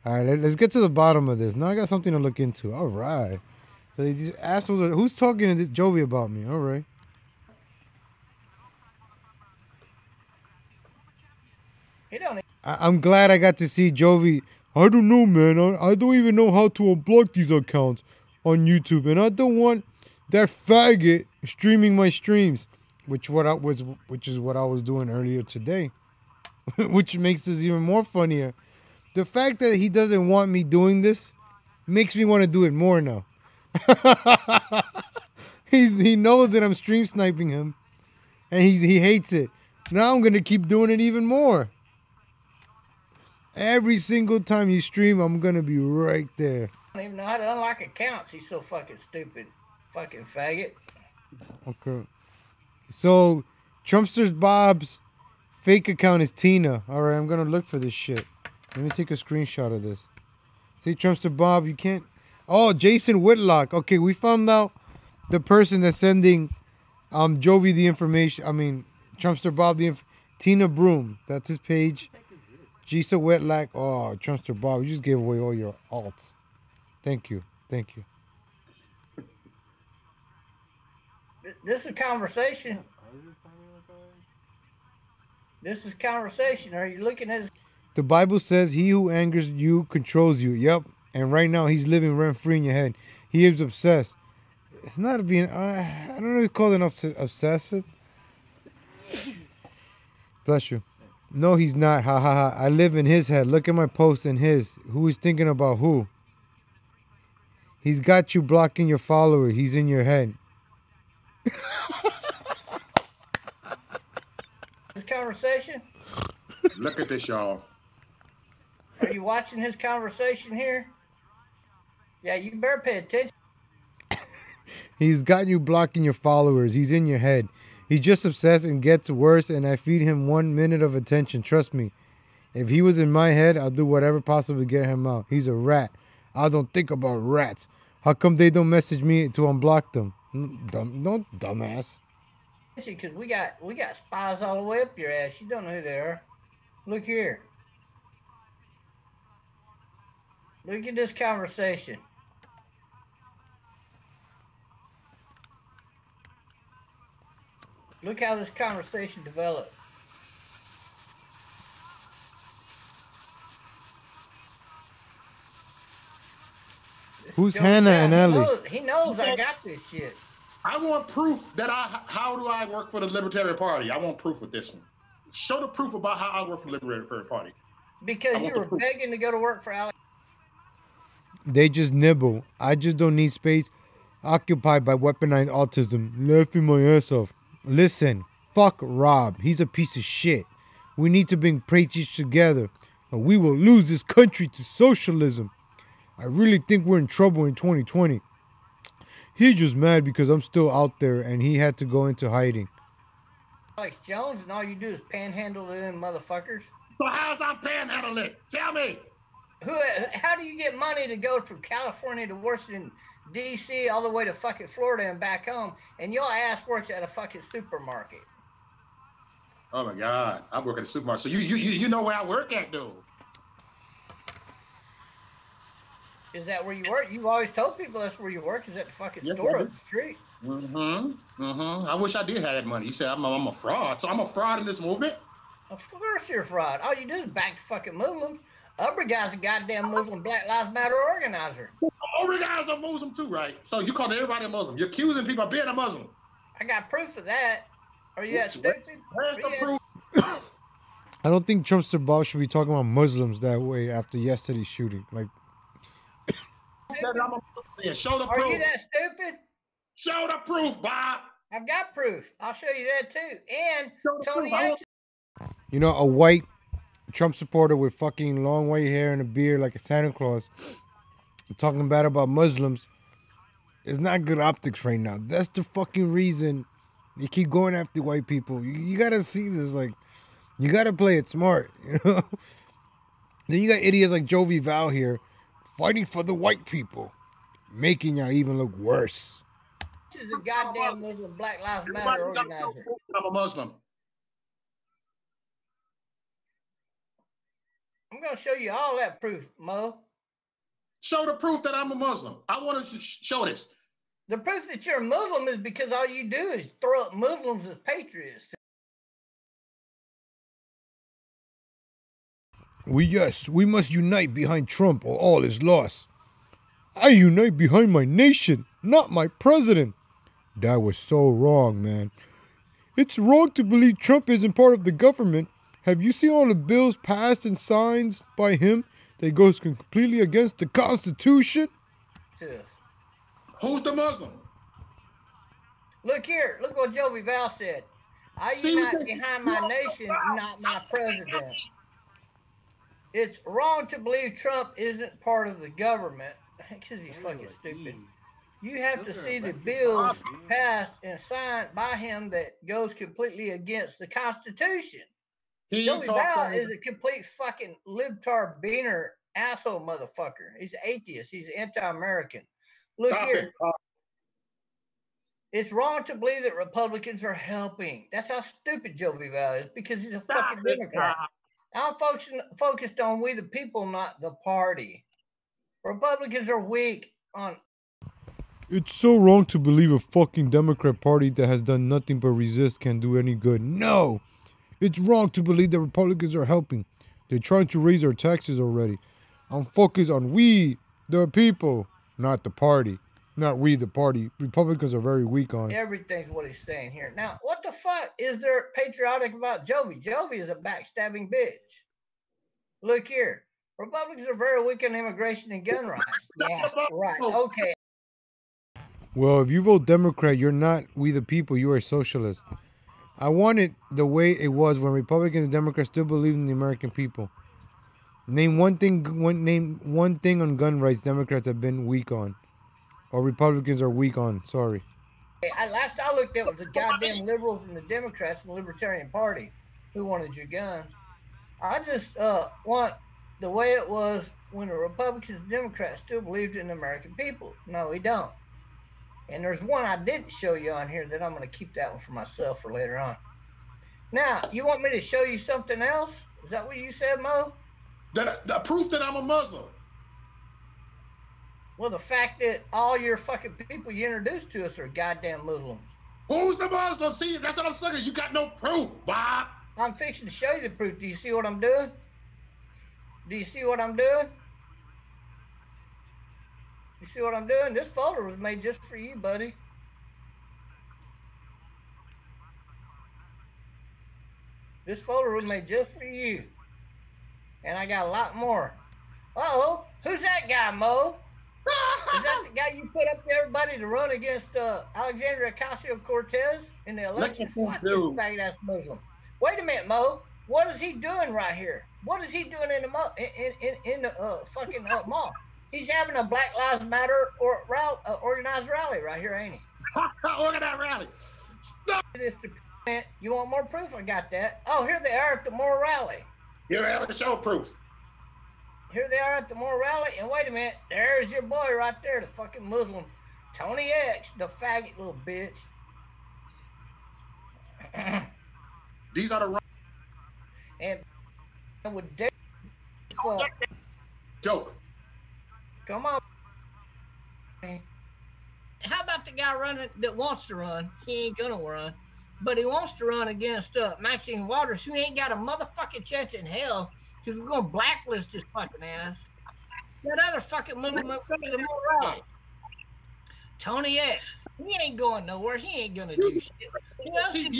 All right, let's get to the bottom of this. Now I got something to look into. All right. So these assholes are... Who's talking to this Jovi about me? All right. I'm glad I got to see Jovi. I don't know, man. I don't even know how to unblock these accounts on YouTube, and I don't want that faggot streaming my streams, which is what I was doing earlier today, which makes this even more funnier. The fact that he doesn't want me doing this makes me want to do it more now. He knows that I'm stream sniping him, and he hates it. Now I'm gonna keep doing it even more. Every single time you stream, I'm gonna be right there. I don't even know how to unlock accounts. He's so fucking stupid. Fucking faggot. Okay. So, Trumpster's Bob's fake account is Tina. All right, I'm gonna look for this shit. Let me take a screenshot of this. See, Trumpster Bob, you can't... Oh, Jason Whitlock. Okay, we found out the person that's sending Jovi the information. I mean, Trumpster Bob the Tina Broom. That's his page. Jason Whitlock. Oh, Trumpster Bob, you just gave away all your alts. Thank you. Thank you. This is conversation. This is conversation. Are you looking at... The Bible says, he who angers you controls you. Yep. And right now, he's living rent-free in your head. He is obsessed. It's not being... I don't know if it's called an obsessive. Bless you. No, he's not. Ha, ha, ha. I live in his head. Look at my post in his. Who is thinking about who? He's got you blocking your follower. He's in your head. This conversation? Look at this, y'all. Are you watching his conversation here? Yeah, you better pay attention. He's got you blocking your followers. He's in your head. He's just obsessed and gets worse, and I feed him 1 minute of attention. Trust me. If he was in my head, I'll do whatever possible to get him out. He's a rat. I don't think about rats. How come they don't message me to unblock them? Dumbass. Because we got spies all the way up your ass. You don't know who they are. Look here. Look at this conversation. Look how this conversation developed. Who's Hannah and Ellie? He knows I got this shit. I want proof that how do I work for the Libertarian Party? I want proof with this one. Show the proof about how I work for the Libertarian Party. Because you were begging to go to work for Alex. They just nibble. I just don't need space occupied by weaponized autism. Laughing my ass off. Listen, fuck Rob. He's a piece of shit. We need to bring preachers together, or we will lose this country to socialism. I really think we're in trouble in 2020. He's just mad because I'm still out there and he had to go into hiding. Alex Jones, and all you do is panhandle to them motherfuckers. So how's I panhandling it? Tell me. How do you get money to go from California to Washington, D.C., all the way to fucking Florida and back home, and your ass works at a fucking supermarket? Oh my God, I work at a supermarket. So you know where I work at, dude? Is that where you work? You've always told people that's where you work. Is at the fucking store up the street? I wish I did have that money. You said I'm a fraud, so I'm a fraud in this movement. Of course you're a fraud. All you do is back the fucking Muslims. Other guy's a goddamn Muslim Black Lives Matter organizer. Other guys are Muslim too, right? So you call everybody a Muslim. You're accusing people of being a Muslim. I got proof of that. Are you that stupid? Where's the proof? I don't think Trumpster Bob should be talking about Muslims that way after yesterday's shooting. Like, show the Are proof. you that stupid? Show the proof, Bob. I've got proof. I'll show you that too. And Tony you know, a white Trump supporter with fucking long white hair and a beard like a Santa Claus talking bad about Muslims is not good optics right now. That's the fucking reason you keep going after white people. You gotta see this. Like, you gotta play it smart, you know? Then you got idiots like Jovi Val here fighting for the white people, making y'all even look worse. This is a goddamn Muslim Black Lives Matter organizer. I'm a Muslim. I'm going to show you all that proof, Mo. Show the proof that I'm a Muslim. I want to show this. The proof that you're a Muslim is because all you do is throw up Muslims as patriots. We must unite behind Trump or all is lost. I unite behind my nation, not my president. That was so wrong, man. It's wrong to believe Trump isn't part of the government. Have you seen all the bills passed and signed by him that goes completely against the Constitution? Who's the Muslim? Look here. Look what Jovi Val said. I unite behind my nation, not my president. It's wrong to believe Trump isn't part of the government because he's fucking stupid. You have to see the bills passed and signed by him that goes completely against the Constitution. Joey Val is a complete fucking libtard beaner asshole motherfucker. He's an atheist. He's anti-American. Look here. It's wrong to believe that Republicans are helping. That's how stupid Joey Val is because he's a fucking Democrat. I'm focused on we the people, not the party. Republicans are weak on. It's so wrong to believe a fucking Democrat party that has done nothing but resist can do any good. No! It's wrong to believe that Republicans are helping. They're trying to raise our taxes already. I'm focused on we, the people, not the party. Not we, the party. Republicans are very weak on. Everything's what he's saying here. Now, what the fuck is there patriotic about Jovi? Jovi is a backstabbing bitch. Look here. Republicans are very weak on immigration and gun rights. Yeah, right. Okay. Well, if you vote Democrat, you're not we the people. You are a socialist. I want it the way it was when Republicans and Democrats still believed in the American people. Name one thing. Name one thing on gun rights Democrats have been weak on, or Republicans are weak on. Sorry. Last I looked at was the goddamn liberals and the Democrats and the Libertarian Party who wanted your guns. I just want the way it was when the Republicans and Democrats still believed in the American people. No, we don't. And there's one I didn't show you on here that I'm going to keep that one for myself for later on. Now, you want me to show you something else? Is that what you said, Mo? The proof that I'm a Muslim. Well, the fact that all your fucking people you introduced to us are goddamn Muslims. Who's the Muslim? See, that's what I'm saying. You got no proof, Bob. I'm fixing to show you the proof. Do you see what I'm doing? Do you see what I'm doing? You see what I'm doing? This folder was made just for you, buddy. This folder was made just for you. And I got a lot more. Uh-oh, who's that guy, Mo? Is that the guy you put up to everybody to run against Alexandria Ocasio-Cortez in the election? Fuck this faggot-ass Muslim. Wait a minute, Mo. What is he doing right here? What is he doing in the fucking mall? He's having a Black Lives Matter organized rally right here, ain't he? Organized rally. Stop. You want more proof? I got that. Oh, here they are at the Moore rally. You have to show proof. Here they are at the Moore rally, and wait a minute, there's your boy right there, the fucking Muslim, Tony X, the faggot little bitch. These are the wrong. And with dare fuck. Joke. Come on. How about the guy running that wants to run? He ain't gonna run, but he wants to run against Maxine Waters, who ain't got a motherfucking chance in hell. Because we're going to blacklist his fucking ass. That other fucking Muslim up to the Moore rally. Tony X. He ain't going nowhere. He ain't going to do shit. Who else did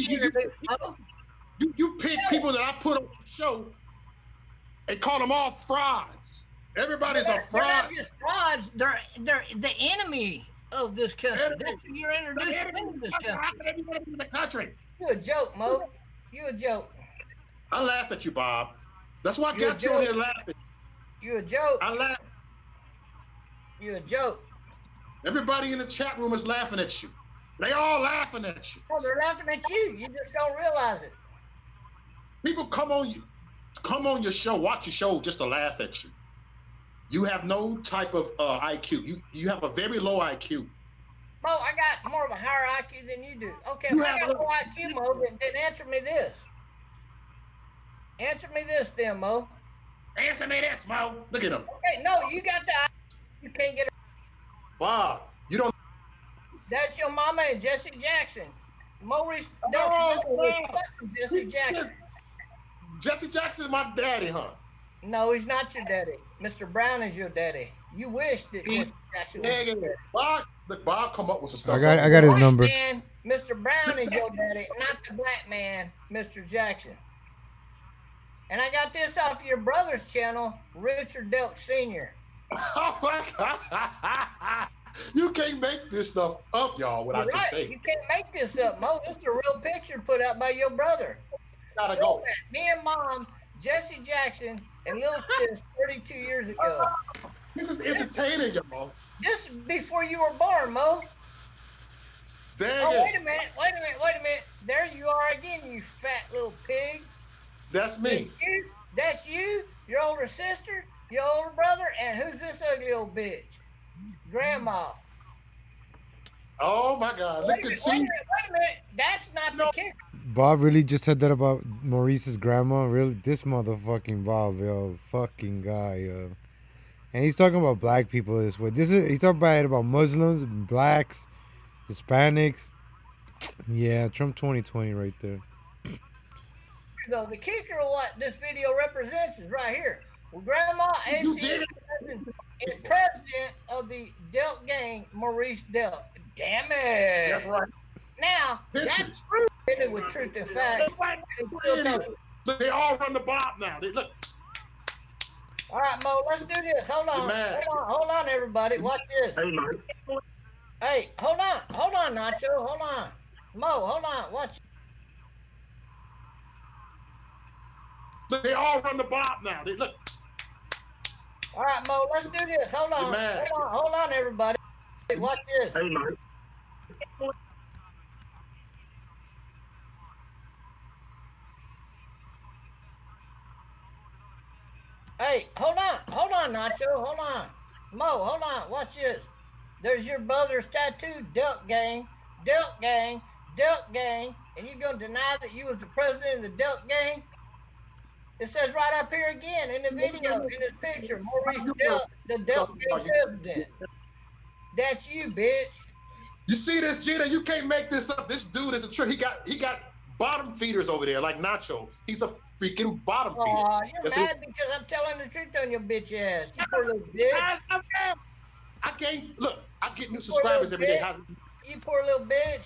you pick people that I put on the show and call them all frauds. Everybody's a fraud. They're not just frauds. They're the enemy of this country. That's who you're introducing into this country. You a joke, Mo. You a joke. I laugh at you, Bob. That's why I got you on here laughing. You a joke. I laugh. You a joke. Everybody in the chat room is laughing at you. They all laughing at you. Oh, they're laughing at you. You just don't realize it. People come on your show, watch your show just to laugh at you. You have no type of IQ. You have a very low IQ. Mo, I got more of a higher IQ than you do. Okay, if I got low IQ, Mo, then answer me this. Answer me this, then, Mo. Answer me this, Mo. Look at him. Okay, no, you got the IQ. You can't get it. Bob, you don't. That's your mama and Jesse Jackson. Maurice, Jesse Jackson. Jesse Jackson is my daddy, huh? No, he's not your daddy. Mr. Brown is your daddy. You wish that Jesse Jackson was your daddy. Bob, look, Bob come up with some stuff. I got his number. Man, Mr. Brown is your daddy, not the black man, Mr. Jackson. And I got this off your brother's channel, Richard Delk Sr. Oh my God. You can't make this stuff up, y'all, what I just say. You can't make this up, Mo. This is a real picture put out by your brother. Gotta go. Me and Mom, Jesse Jackson, and Lil Sis 32 years ago. This is entertaining, y'all. This is before you were born, Mo. Dang wait a minute. There you are again, you fat little pig. That's me. That's you, your older sister, your older brother, and who's this ugly old bitch? Grandma. Oh my God! Wait a minute. That's not the kicker. Bob really just said that about Maurice's grandma. Really, this motherfucking Bob, yo, fucking guy, yo. And he's talking about black people this way. He's talking about Muslims, blacks, Hispanics. Yeah, Trump 2020 right there. So the kicker of what this video represents is right here. Well, Grandma and president of the Delk gang, Maurice Delk. Damn it! That's right. Now that's proof with truth and facts. Look, they all run the Bob now. Look. All right, Mo, let's do this. Hold on, everybody. Watch this. Hey, hold on, Nacho. Hold on. Mo, hold on. Watch. Look, they all run the Bob now. Look. All right, Mo, let's do this. Hold on. Hold on, everybody. Watch this. Hey, man. Hey, hold on, Nacho, hold on. Mo, hold on, watch this. There's your brother's tattoo, Duck Gang, Duck Gang, Duck Gang, and you gonna deny that you was the president of the Duck Gang? It says right up here again in the video, in this picture, Maurice Duck, the Duck Gang president. That's you, bitch. You see this, Gina? You can't make this up. This dude is a trick. He got bottom feeders over there, like Nacho. He's a freaking bottom feeder. You're mad because I'm telling the truth on your bitch ass. You poor little bitch. I can't look. I get new subscribers every day. You poor little bitch.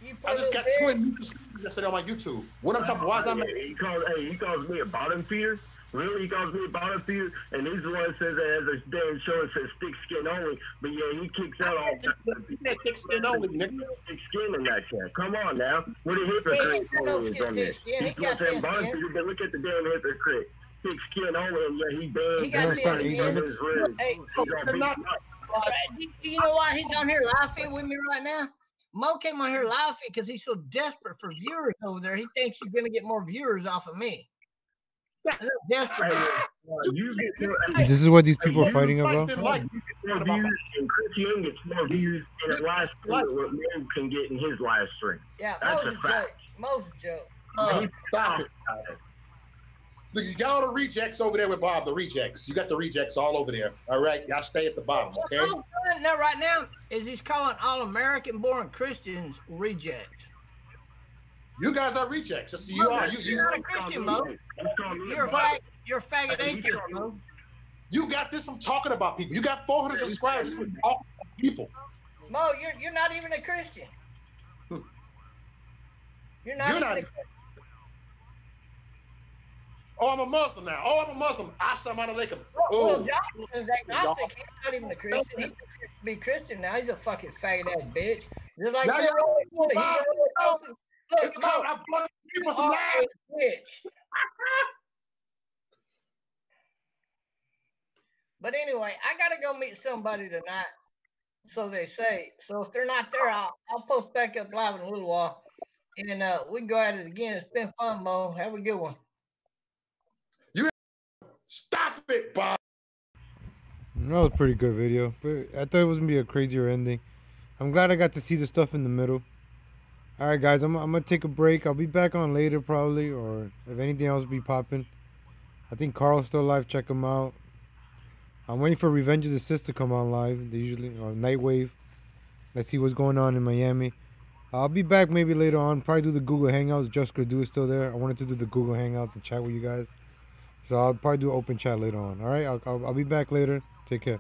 You poor I just little got bitch. 20 new subscribers yesterday on my YouTube. What I'm talking? Why is that? He calls me a bottom feeder. Really, he calls me a bottom feeder, and he's the one that says that as a damn show it says thick skin only. But yeah, he kicks out all thick skin only, nigga. Thick skin in that chat. Come on now, what a hypocrite he is on this. He's got that bottom feeder, but look at the damn hypocrite. Thick skin only, and yeah, he banned. He got this. Hey, you know why he's on here laughing with me right now? Mo came on here laughing because he's so desperate for viewers over there. He thinks he's gonna get more viewers off of me. Desperate. This is what these people are fighting about? More views, and Chris Young gets more views in a live stream than what Mo can get in his live stream. Yeah, that's Mo's a a fact. joke. Mo's a joke. Stop it. Look, you got all the rejects over there with Bob. The rejects. You got the rejects all over there. All right, y'all stay at the bottom, okay? What's doing now right now is he's calling all American-born Christians rejects. You guys are rejects. Just you are. You're not a Christian, Mo. You're a faggot atheist, Mo. You got this from talking about people. You got 400 subscribers from talking about people. Mo, you're not even a Christian. You're not even a Christian. Oh, I'm a Muslim now. Oh, I'm a Muslim. Assalamu alaikum. Well, Johnson's agnostic. He's not even a Christian. He wants to be Christian now. He's a fucking faggot ass bitch. Just like Now you're it's the time I blood people some lies. Bitch. But anyway, I gotta go meet somebody tonight. So they say. So if they're not there, I'll post back up live in a little while, and we can go at it again. It's been fun, Mo. Have a good one. Stop it, Bob. That was a pretty good video, but I thought it was gonna be a crazier ending. I'm glad I got to see the stuff in the middle. All right, guys, I'm gonna take a break. I'll be back on later probably, or if anything else be popping. I think Carl's still live. Check him out. I'm waiting for Revenge of the Sith to come on live. They usually or Nightwave. Let's see what's going on in Miami. I'll be back maybe later on. Probably do the Google Hangouts. Just Gadu is still there. I wanted to do the Google Hangouts and chat with you guys. So I'll probably do an open chat later on. All right, I'll be back later. Take care.